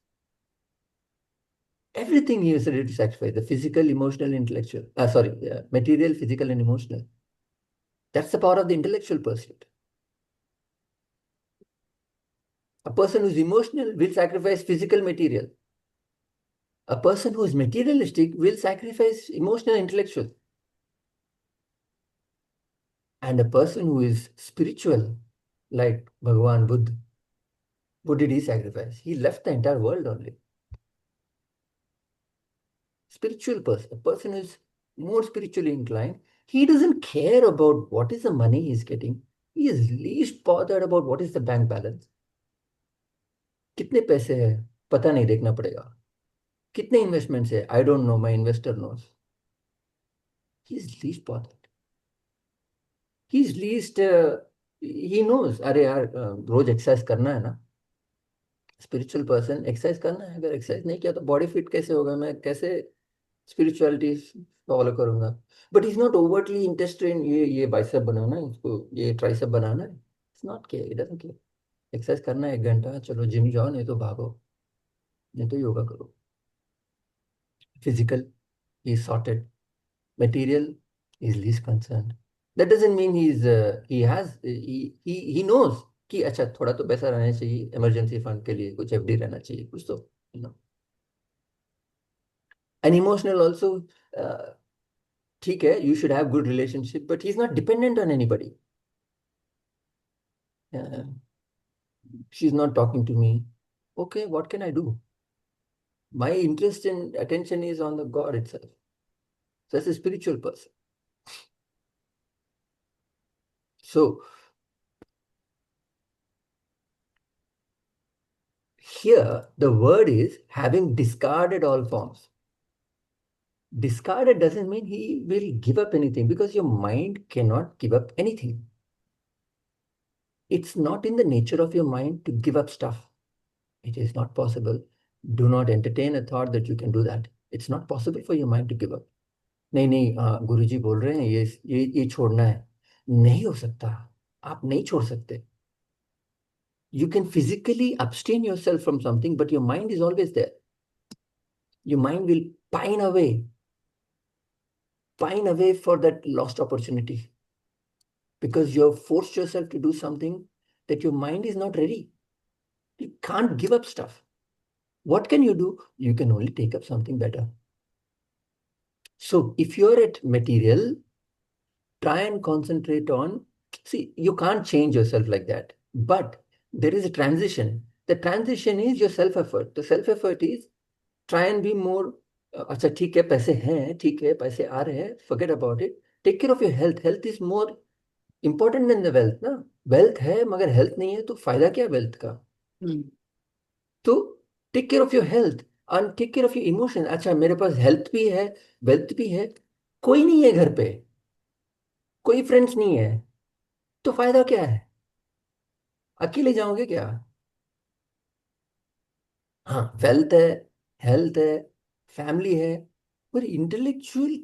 Everything he is ready to sacrifice, the physical, emotional, intellectual, material, physical, and emotional. That's the power of the intellectual pursuit. A person who's emotional will sacrifice physical material. A person who is materialistic will sacrifice emotional, intellectual. And a person who is spiritual, like Bhagavan Buddha, what did he sacrifice? He left the entire world only. Spiritual person, a person who is more spiritually inclined, he doesn't care about what is the money he's getting. He is least bothered about what is the bank balance. कितने पैसे है पता नहीं, देखना पड़ेगा. कितने investments है, I don't know, my investor knows. He is least bothered. He's least he knows, अरे यार रोज एक्सरसाइज करना है ना. स्पिरिचुअल पर्सन एक्सरसाइज करना है, अगर एक्सरसाइज नहीं किया तो बॉडी फिट कैसे होगा, मैं कैसे स्पिरिचुअलिटी फॉलो करूंगा. But is not overtly interested in ये बाइसेप बनाना है, इसको ये ट्राइसेप बनाना है. It's not care, it doesn't care. Exercise करना है 1 घंटा, चलो जिम जाओ, नहीं तो भागो, नहीं तो योगा करो. Physical is sorted, material is least concern. That doesn't mean he knows कि अच्छा थोड़ा तो पैसा रहना चाहिए इमरजेंसी फंड के लिए, कुछ एफडी रहना चाहिए, कुछ तो एंड इमोशनल ऑल्सो. ठीक है, you should have good relationship, but he's not dependent on anybody. She's not talking to me. Okay, what can I do? My interest and attention is on the God itself. So that's a spiritual person. So here the word is having discarded all forms. Discarded doesn't mean he will give up anything, because your mind cannot give up anything. It's not in the nature of your mind to give up stuff. It is not possible. Do not entertain a thought that you can do that. It's not possible for your mind to give up. नहीं नहीं, गुरुजी बोल रहे हैं ये छोड़ना है. नहीं हो सकता, आप नहीं छोड़ सकते. You can physically abstain yourself from something, but your mind is always there. Your mind will pine away for that lost opportunity, because you have forced yourself to do something that your mind is not ready. You can't give up stuff. What can you do? You can only take up something better. So if you're at material, try and concentrate on, see, you can't change yourself like that, but there is a transition. The transition is your self-effort. The self-effort is try and be more, अच्छा ठीक है पैसे हैं, ठीक है पैसे आ रहे हैं, forget about it. Take care of your health. Health is more important than the wealth ना. Wealth है मगर health नहीं है तो फायदा क्या wealth का. तो take care of your health and take care of your emotion. अच्छा मेरे पास health भी है, wealth भी है, कोई नहीं है घर पे, कोई फ्रेंड्स नहीं है, तो फायदा क्या है, अकेले जाओगे क्या. हाँ, वेल्थ है, हेल्थ है, फैमिली है, पर इंटेलेक्चुअल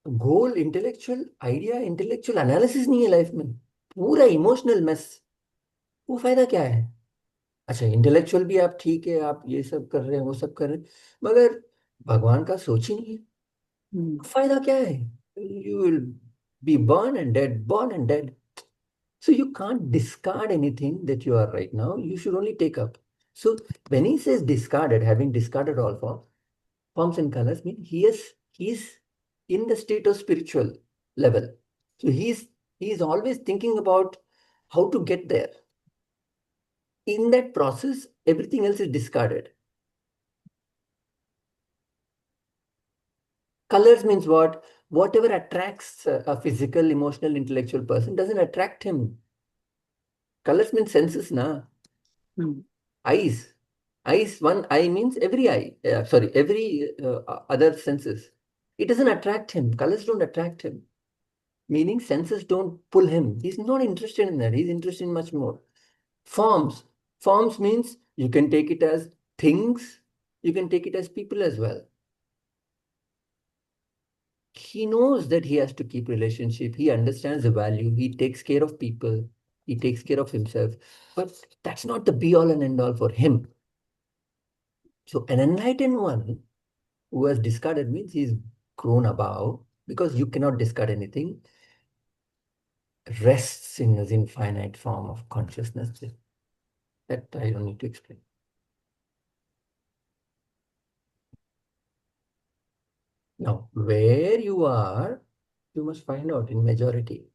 गोल, इंटेलेक्चुअल आइडिया, इंटेलेक्चुअल एनालिसिस नहीं है लाइफ में, पूरा इमोशनल मेस, वो फायदा क्या है. अच्छा इंटेलेक्चुअल भी आप ठीक है, आप ये सब कर रहे हैं, वो सब कर रहे हैं, मगर भगवान का सोच ही नहीं है, फायदा क्या है. You will be burn and dead, burn and dead. So you can't discard anything that you are right now. You should only take up. So when he says discarded, having discarded all forms, Forms and colors mean he's in the state of spiritual level. So he's always thinking about how to get there. In that process, everything else is discarded. Colors means what? Whatever attracts a physical, emotional, intellectual person doesn't attract him. Colors means senses, na? Eyes. Eyes, one eye means every eye. Sorry, every other senses. It doesn't attract him. Colors don't attract him. Meaning senses don't pull him. He's not interested in that. He's interested in much more. Forms. Forms means you can take it as things. You can take it as people as well. He knows that he has to keep relationship. He understands the value. He takes care of people. He takes care of himself. But that's not the be all and end all for him. So an enlightened one who has discarded means he's grown above, because you cannot discard anything, rests in his infinite form of consciousness. That I don't need to explain. Now, where you are, you must find out in majority.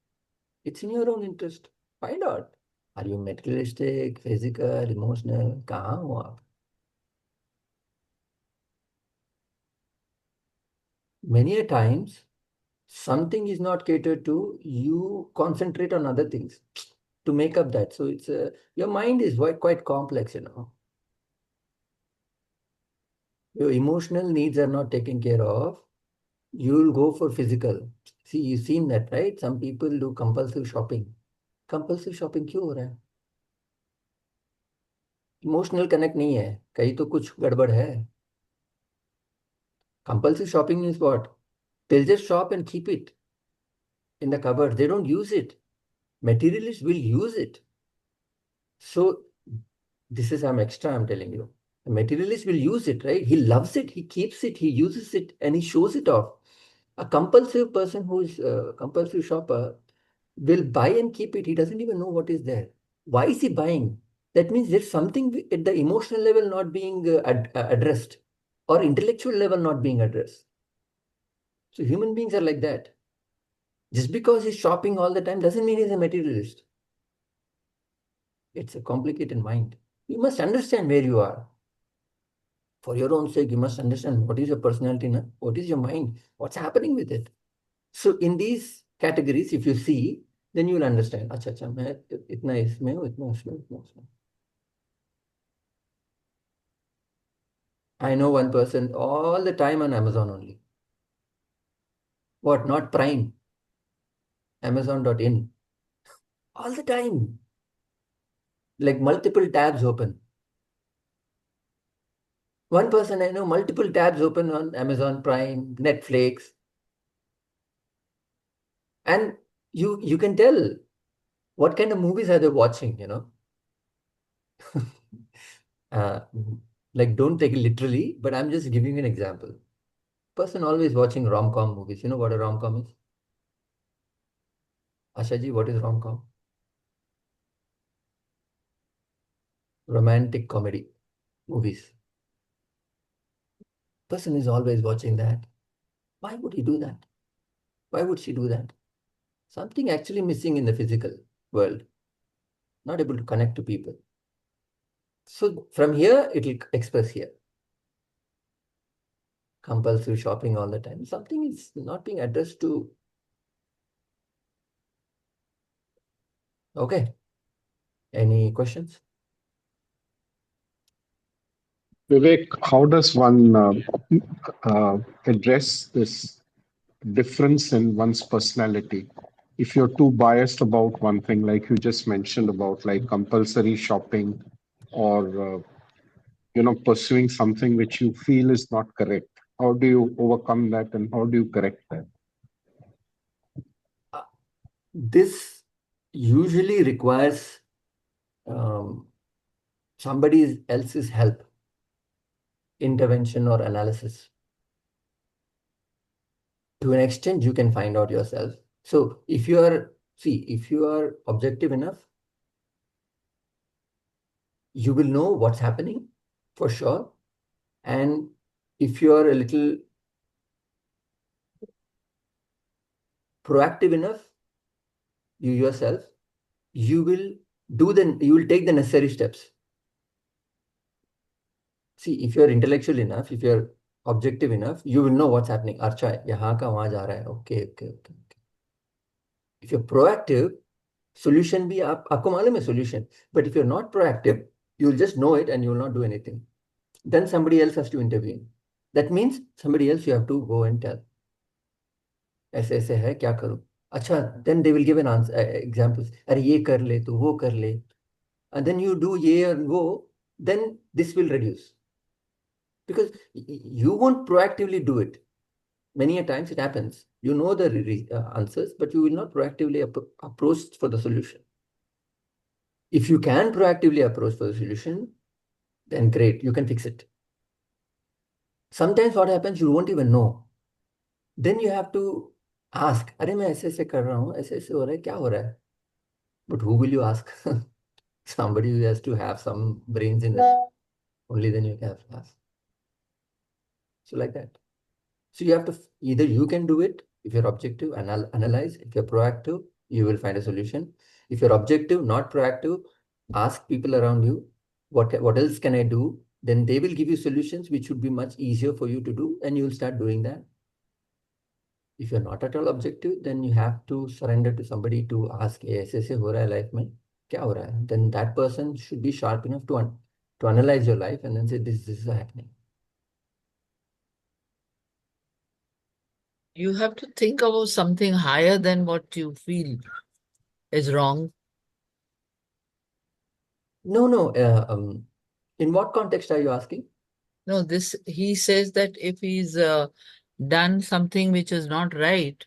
It's in your own interest. Find out. Are you materialistic, physical, emotional? कहाँ हो आप? Many a times, something is not catered to, you concentrate on other things to make up that. So it's your mind is quite complex, you know. Your emotional needs are not taken care of, you'll go for physical. See, you've seen that, right? Some people do compulsive shopping. Compulsive shopping क्यों हो रहा है? Emotional connect नहीं है, कहीं तो कुछ गड़बड़ है. Compulsive shopping means what? They'll just shop and keep it in the cupboard. They don't use it. Materialists will use it. So this is I'm extra, I'm telling you. The materialist will use it, right? He loves it, he keeps it, he uses it, and he shows it off. A compulsive person who is a compulsive shopper will buy and keep it. He doesn't even know what is there. Why is he buying? That means there's something at the emotional level not being addressed, or intellectual level not being addressed. So human beings are like that. Just because he's shopping all the time doesn't mean he's a materialist. It's a complicated mind. You must understand where you are. For your own sake, you must understand what is your personality, na? What is your mind, what's happening with it. So in these categories, if you see, then you will understand. अच्छा अच्छा मैं इतना इसमें हूँ, इतना उसमें, इतना उसमें. I know one person all the time on Amazon only. What? Not Prime. Amazon.in. All the time. Like multiple tabs open. One person I know, multiple tabs open on Amazon Prime, Netflix. And you can tell what kind of movies are they watching, you know. uh, like don't take it literally, but I'm just giving you an example. Person always watching rom-com movies. You know what a rom-com is? Asha ji, what is rom-com? Romantic comedy movies. Person is always watching that. Why would he do that? Why would she do that? Something actually missing in the physical world. Not able to connect to people. So from here, it will express here. Compulsive shopping all the time. Something is not being addressed to. Okay. Any questions? Vivek, how does one address this difference in one's personality? If you're too biased about one thing, like you just mentioned about like compulsory shopping, or pursuing something which you feel is not correct, how do you overcome that and how do you correct that? This usually requires somebody else's help, intervention or analysis. To an extent, you can find out yourself. So if you are objective enough, you will know what's happening for sure. And if you are a little proactive enough, you yourself, you will take the necessary steps. See, if you're intellectual enough, if you're objective enough, you will know what's happening. Archa, yahan ka wahan ja raha hai. Okay. If you're proactive, solution bhi aapko मालूम hai solution. But if you're not proactive, you'll just know it and you will not do anything. Then somebody else has to intervene. That means somebody else you have to go and tell. ऐसे ऐसे है क्या करूं? अच्छा, then they will give an answer, examples. अरे ये कर ले तो वो कर ले. And then you do ये and वो, then this will reduce. Because you won't proactively do it. Many a times it happens. You know the answers, but you will not proactively approach for the solution. If you can proactively approach for the solution, then great, you can fix it. Sometimes what happens, you won't even know. Then you have to ask, अरे मैं ऐसे ऐसे कर रहा हूँ, ऐसे ऐसे हो रहा है, क्या हो रहा है? But who will you ask? Somebody who has to have some brains in it. Only then you can have to ask. So like that. So you have to, either you can do it if you're objective, analyze. If you're proactive, you will find a solution. If you're objective, not proactive, ask people around you, what else can I do? Then they will give you solutions which would be much easier for you to do, and you'll start doing that. If you're not at all objective, then you have to surrender to somebody to ask, ऐसे हो रहा है life में, क्या हो रहा है? Then that person should be sharp enough to analyze your life and then say, this is happening. You have to think about something higher than what you feel is wrong. No. In what context are you asking? No, he says that if he's done something which is not right,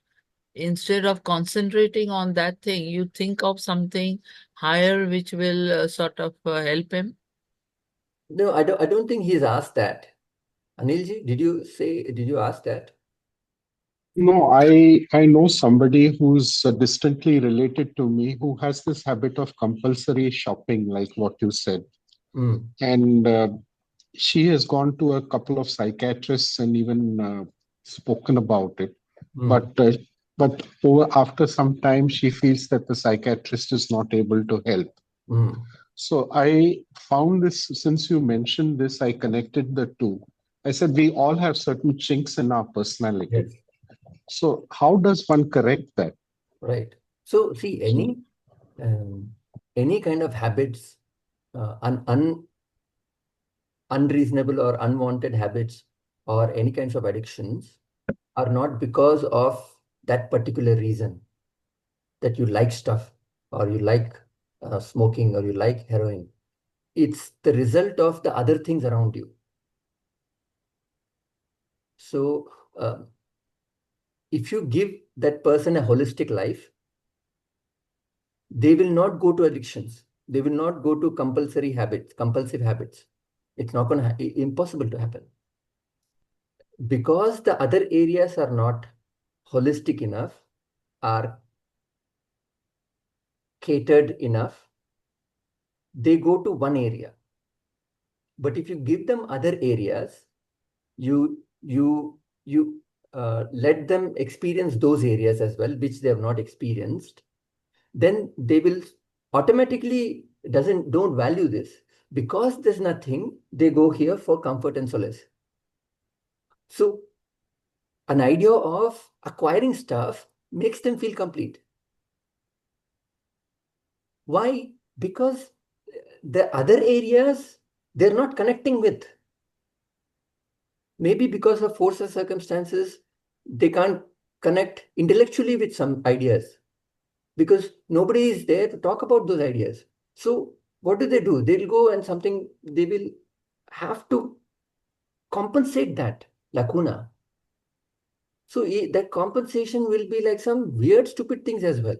instead of concentrating on that thing, you think of something higher which will sort of help him. No, I don't think he's asked that. Anilji, did you ask that? No, I know somebody who's distantly related to me who has this habit of compulsory shopping, like what you said. And she has gone to a couple of psychiatrists and even spoken about it. But after some time, she feels that the psychiatrist is not able to help. So I found this, since you mentioned this, I connected the two. I said, we all have certain chinks in our personality. Yes. So how does one correct that? Right. So see, any kind of habits, unreasonable or unwanted habits, or any kinds of addictions are not because of that particular reason, that you like stuff or you like smoking or you like heroin. It's the result of the other things around you. So if you give that person a holistic life, they will not go to addictions. They will not go to compulsive habits. It's not going to impossible to happen. Because the other areas are not holistic enough, are catered enough, they go to one area. But if you give them other areas, you let them experience those areas as well, which they have not experienced, then they will automatically don't value this. Because there's nothing, they go here for comfort and solace. So an idea of acquiring stuff makes them feel complete. Why? Because the other areas they're not connecting with. Maybe because of force or circumstances, they can't connect intellectually with some ideas, because nobody is there to talk about those ideas. So what do? They'll go and they will have to compensate that lacuna. So that compensation will be like some weird, stupid things as well,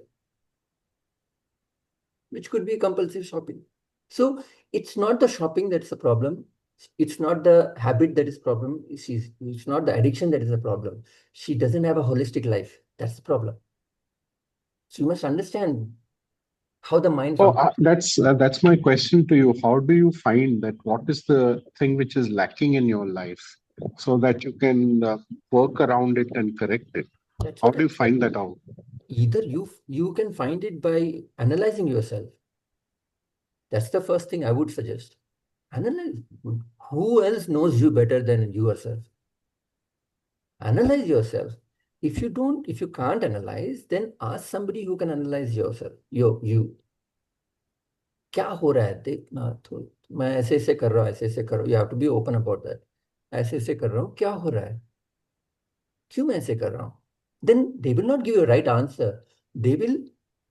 which could be compulsive shopping. So it's not the shopping that's the problem. It's not the habit that is problem. It's not the addiction that is the problem. She doesn't have a holistic life. That's the problem. So you must understand how the mind functions. That's my question to you. How do you find that? What is the thing which is lacking in your life? so that you can work around it and correct it? That's How what do you I'm saying. find that out? Either you can find it by analyzing yourself. That's the first thing I would suggest. Analyze. Who else knows you better than yourself? Analyze yourself. If you can't analyze, then ask somebody who can analyze yourself. You. क्या हो रहा है देखना तो मैं ऐसे ऐसे कर रहा हूँ ऐसे ऐसे कर रहा हूँ. You have to be open about that. ऐसे ऐसे कर रहा हूँ क्या हो रहा है क्यों मैं ऐसे कर रहा हूँ. Then they will not give you a right answer. They will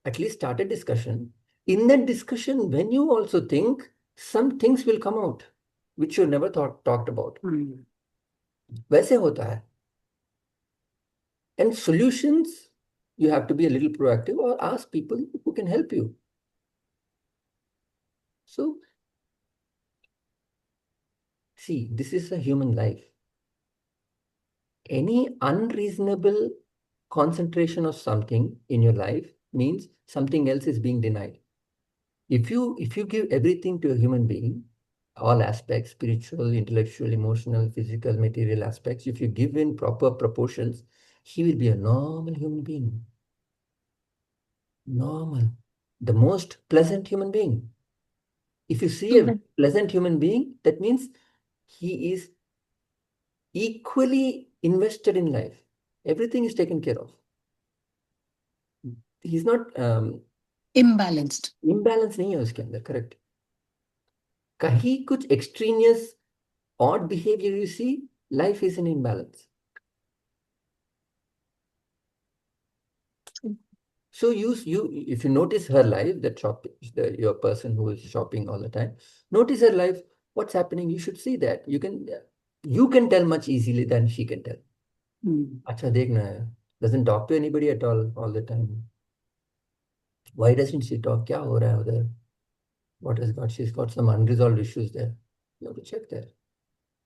at least start a discussion. In that discussion, when you also think, some things will come out which you never talked about. वैसे होता है. And solutions, you have to be a little proactive or ask people who can help you. So, see, this is a human life. Any unreasonable concentration of something in your life means something else is being denied. If you give everything to a human being, all aspects, spiritual, intellectual, emotional, physical, material aspects, if you give in proper proportions, he will be a normal human being. Normal. The most pleasant human being. If you see a pleasant human being, that means he is equally invested in life. Everything is taken care of. He's not Imbalanced. imbalance नहीं है उसके अंदर. Correct. कहीं कुछ extraneous odd behavior you see, life is an imbalance. So if you notice her life, that your person who is shopping all the time, notice her life, what's happening, you should see that. You can tell much easily than she can tell. अच्छा देखना है, doesn't talk to anybody at all the time. Why doesn't she talk? क्या हो रहा है उधर? What has got? She's got some unresolved issues there. You have to check there.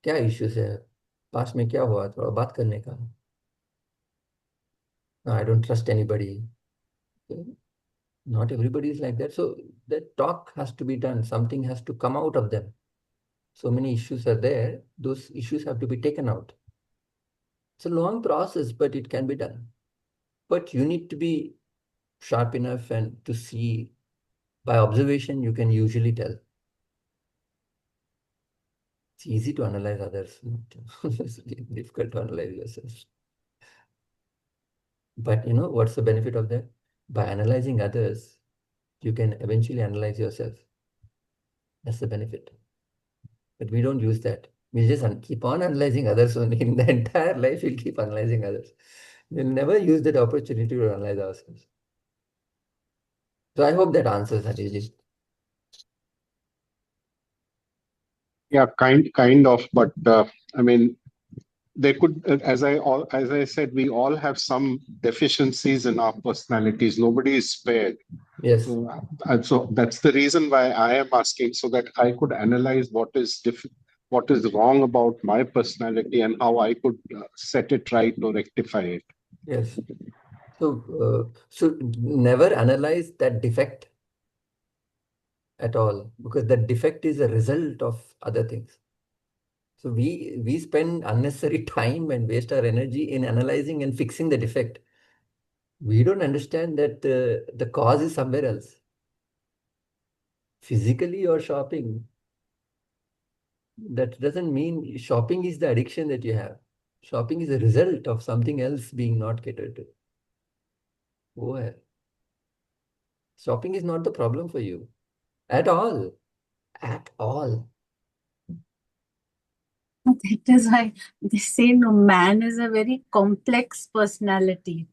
क्या issues है? पास में क्या हुआ? थोड़ा बात करने का. No, I don't trust anybody. Okay. Not everybody is like that. So that talk has to be done. Something has to come out of them. So many issues are there. Those issues have to be taken out. It's a long process, but it can be done. But you need to be sharp enough and to see. By observation, you can usually tell. It's easy to analyze others. It's difficult to analyze yourself. But you know, what's the benefit of that? By analyzing others, you can eventually analyze yourself. That's the benefit. But we don't use that. We just keep on analyzing others only. In the entire life, we'll keep analyzing others. We'll never use that opportunity to analyze ourselves. So I hope that answers Harish. Yeah, kind of, but I mean, they could, as I said, we all have some deficiencies in our personalities. Nobody is spared. Yes. So that's the reason why I am asking, so that I could analyze what is wrong about my personality and how I could set it right or rectify it. Yes. So never analyze that defect at all, because that defect is a result of other things. So we spend unnecessary time and waste our energy in analyzing and fixing the defect. We don't understand that the cause is somewhere else. Physically or shopping, that doesn't mean shopping is the addiction that you have. Shopping is a result of something else being not catered to. Oh, yeah. Shopping is not the problem for you at all. At all. That is why they say no, man is a very complex personality.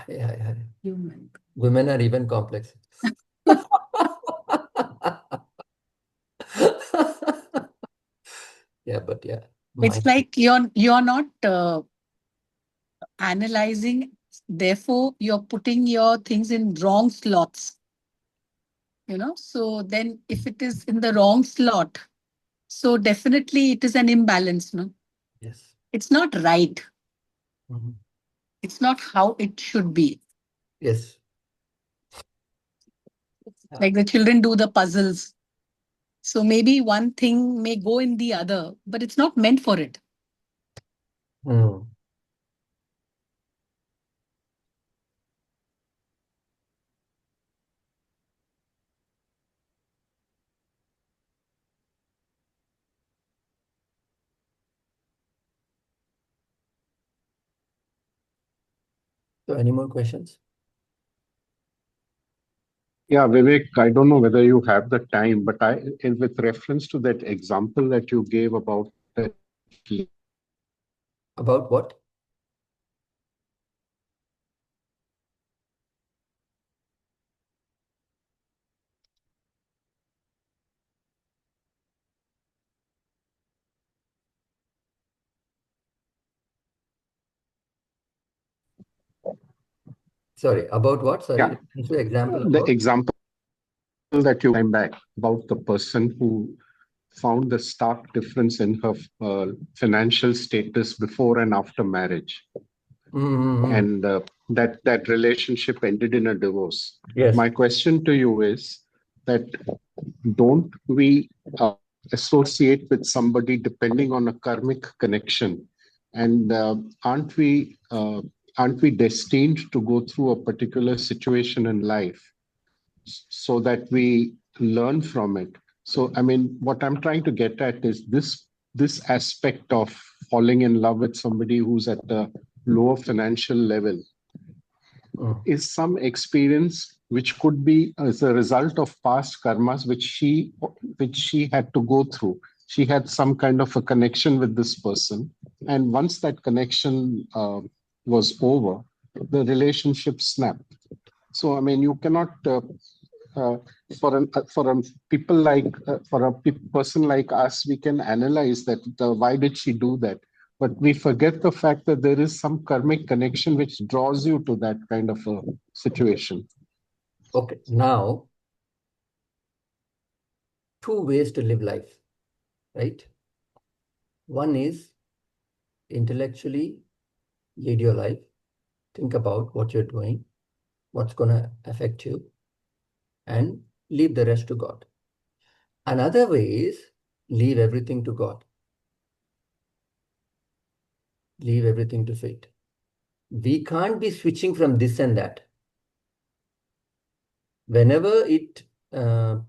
Human. Women are even complex. Yeah, but yeah. It's like you're not analyzing, therefore you're putting your things in wrong slots. So then if it is in the wrong slot, so definitely it is an imbalance, no? Yes. It's not right. Mm-hmm. It's not how it should be. Yes. Like the children do the puzzles. So maybe one thing may go in the other, but it's not meant for it. Hmm. So any more questions? Yeah, Vivek, I don't know whether you have the time, but with reference to that example that you gave about that, About what? Sorry, about what? yeah, Sorry, this is example the about. example that you came back about the person who found the stark difference in her financial status before and after marriage, Mm-hmm. and that relationship ended in a divorce. Yes. My question to you is that don't we associate with somebody depending on a karmic connection, and aren't we destined to go through a particular situation in life so that we learn from it? So, I mean, what I'm trying to get at is this aspect of falling in love with somebody who's at a lower financial level Mm. is some experience which could be as a result of past karmas which she had to go through. She had some kind of a connection with this person, and once that connection was over, the relationship snapped. So, I mean, you cannot uh, for a people like for a person like us, we can analyze that why did she do that, but we forget the fact that there is some karmic connection which draws you to that kind of a situation. Okay, now two ways to live life, right? One is intellectually lead your life, think about what you're doing, what's going to affect you, and leave the rest to God. Another way is leave everything to God, leave everything to fate. We can't be switching from this and that. Whenever it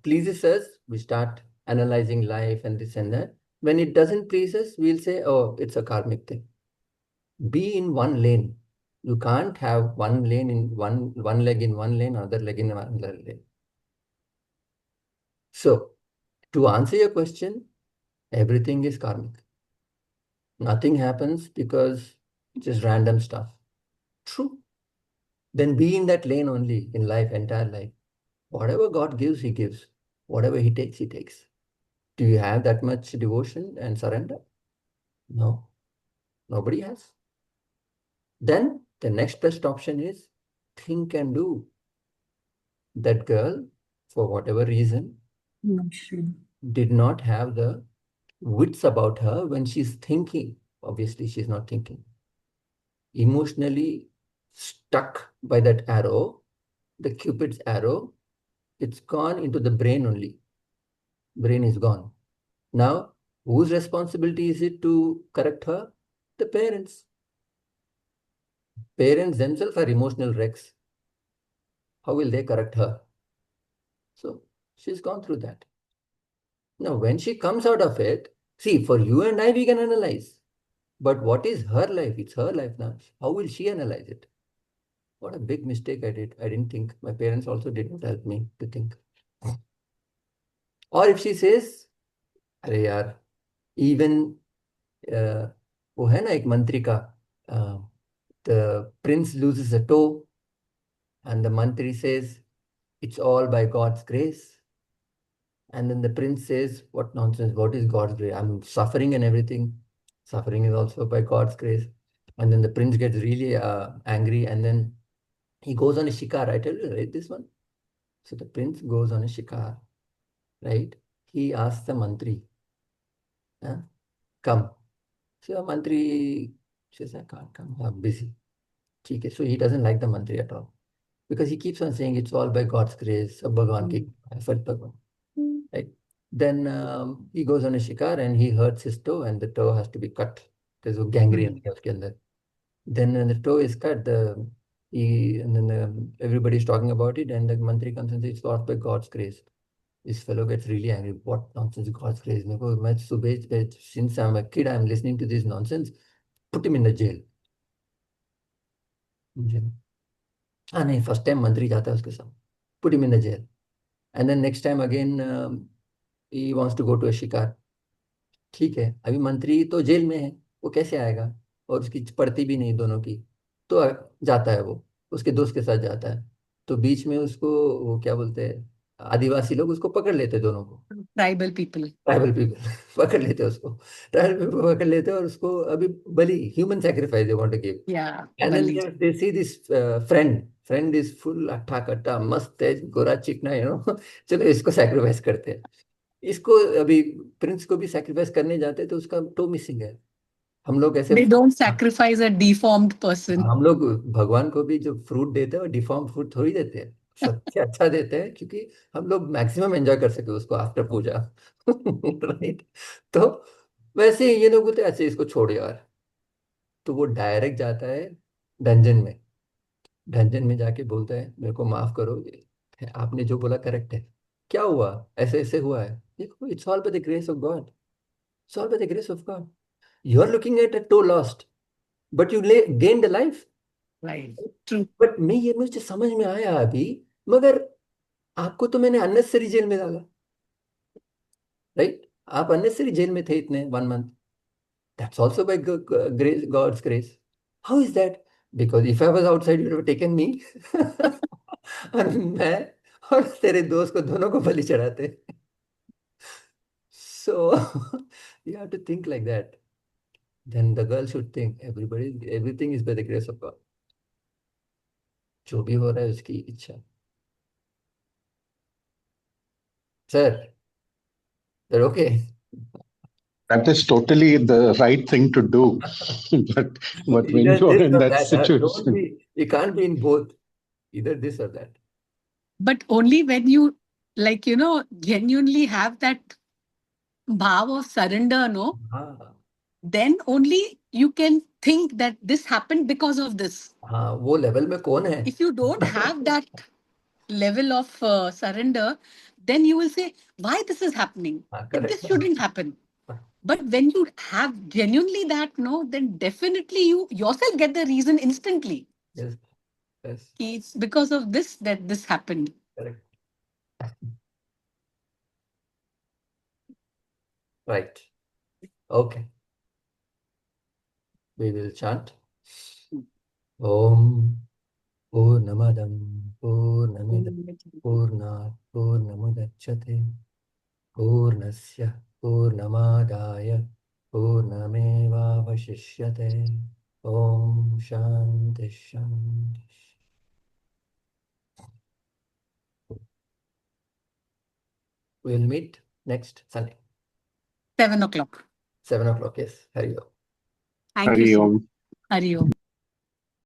pleases us, we start analyzing life and this and that. When it doesn't please us, we'll say, oh, it's a karmic thing. Be in one lane. You can't have one lane in one leg in one lane, other leg in another lane. So, to answer your question, everything is karmic. Nothing happens because just random stuff. True. Then be in that lane only in life, entire life. Whatever God gives, He gives. Whatever He takes, He takes. Do you have that much devotion and surrender? No, nobody has. Then the next best option is think and do. That girl, for whatever reason, did not have the wits about her when she's thinking. Obviously, she's not thinking. Emotionally stuck by that arrow, the Cupid's arrow, it's gone into the brain only. Brain is gone. Now, whose responsibility is it to correct her? The parents. Parents themselves are emotional wrecks. How will they correct her? So she's gone through that. Now, when she comes out of it, see, for you and I, we can analyze. But what is her life? It's her life now. How will she analyze it? What a big mistake I did. I didn't think. My parents also did not help me to think. Or if she says, अरे यार, even वो है ना एक मंत्री का the prince loses a toe and the mantri says it's all by God's grace. And then the prince says, what nonsense, what is God's grace? I'm suffering and everything. Suffering is also by God's grace. And then the prince gets really angry and then he goes on a shikar. I tell you, right, this one. So the prince goes on a shikar, right? He asks the mantri, come. So the mantri says, I can't come, I'm busy. Okay, so he doesn't like the mantri at all. Because he keeps on saying it's all by God's grace, Bhagwan ki effort, Bhagwan. Right? Then he goes on a shikar and he hurts his toe and the toe has to be cut. there's a gangrene है उसके अंदर. Then when the toe is cut, and then everybody is talking about it, and the mantri comes and says, it's caused by God's grace. This fellow gets really angry. What nonsense, God's grace? Since I'm a kid, I'm listening to this nonsense. Put him in the jail. हाँ नहीं, first time मंत्री जाता है उसके साथ. Put him in the jail. And then next time again, he wants to go to a शिकार. ठीक है, अभी मंत्री तो जेल में है, वो कैसे आएगा? और उसकी पड़ती भी नहीं दोनों की. तो जाता है वो, उसके दोस्त के साथ जाता है. तो बीच में उसको वो क्या बोलते हैं, आदिवासी लोग उसको पकड़ लेते हैं दोनों को. Tribal people. ट्राइबल पीपल पकड़ लेते हैं उसको. ट्राइबल पीपल पकड़ लेते हैं और उसको अभी बलि, human sacrifice they want to give. Yeah. And then Bali. they see this friend is full अट्ठा कट्टा मस्त है, गोरा चिकना, चलो इसको सैक्रिफाइस करते हैं. इसको अभी प्रिंस को भी सैक्रिफाइस करने जाते हैं तो उसका टो मिसिंग है. हम लोग ऐसे They don't sacrifice a deformed person. हम लोग भगवान को भी जो फ्रूट देते हैं वो डिफॉर्म फ्रूट थोड़ी देते हैं, सबसे अच्छा देते हैं, क्योंकि हम लोग मैक्सिमम एंजॉय कर सके उसको आफ्टर पूजा. राइट. तो वैसे ही ये लोग बोलते हैं, अच्छा इसको छोड़ यार. तो वो डायरेक्ट जाता है डंजन में. डंजन में जाके बोलता है, मेरे को माफ करो, आपने जो बोला करेक्ट है. क्या हुआ? ऐसे ऐसे हुआ है. देखो, it's all by the grace of God. It's all by the grace of God. You are looking at a to lost, but you gain the life. Right. True. But ये मुझे समझ में आया अभी, मगर आपको तो मैंने अननेसेसरी जेल में डाला. राइट. आप अननेसेसरी जेल में थे इतने 1 month. That's also by grace, God's grace. How is that? Because if I was outside you taken me. और मैं और तेरे दोस्त को दोनों को बलि चढ़ाते. So you have to think like that. Then the girl should think everything is by the grace of God. जो भी हो रहा है उसकी इच्छा. Sir, sir okay. That is totally the right thing to do. but when Either you are this in or that that. Don't situation, be, you can't be in both. Either this or that. But only when you, like, genuinely have that bhav of surrender, no? हाँ Then only you can think that this happened because of this. हाँ, वो level में कौन है? If you don't have that level of surrender, then you will say, why this is happening? हाँ, This correct. shouldn't happen. But when you have genuinely that, no, then definitely you yourself get the reason instantly. Yes, yes, It's because of this that this happened. correct. Right. Okay. We will chant. Om Purnamadam Purnamidam Purnat Purnamudachyate Purnasya Purnamadaya Purnamevavashishyate. Om Shanti Shanti. We'll meet next Sunday. 7 o'clock. 7 o'clock, yes. Hari Om. Thank you, Hari sir. Om. Hari Om.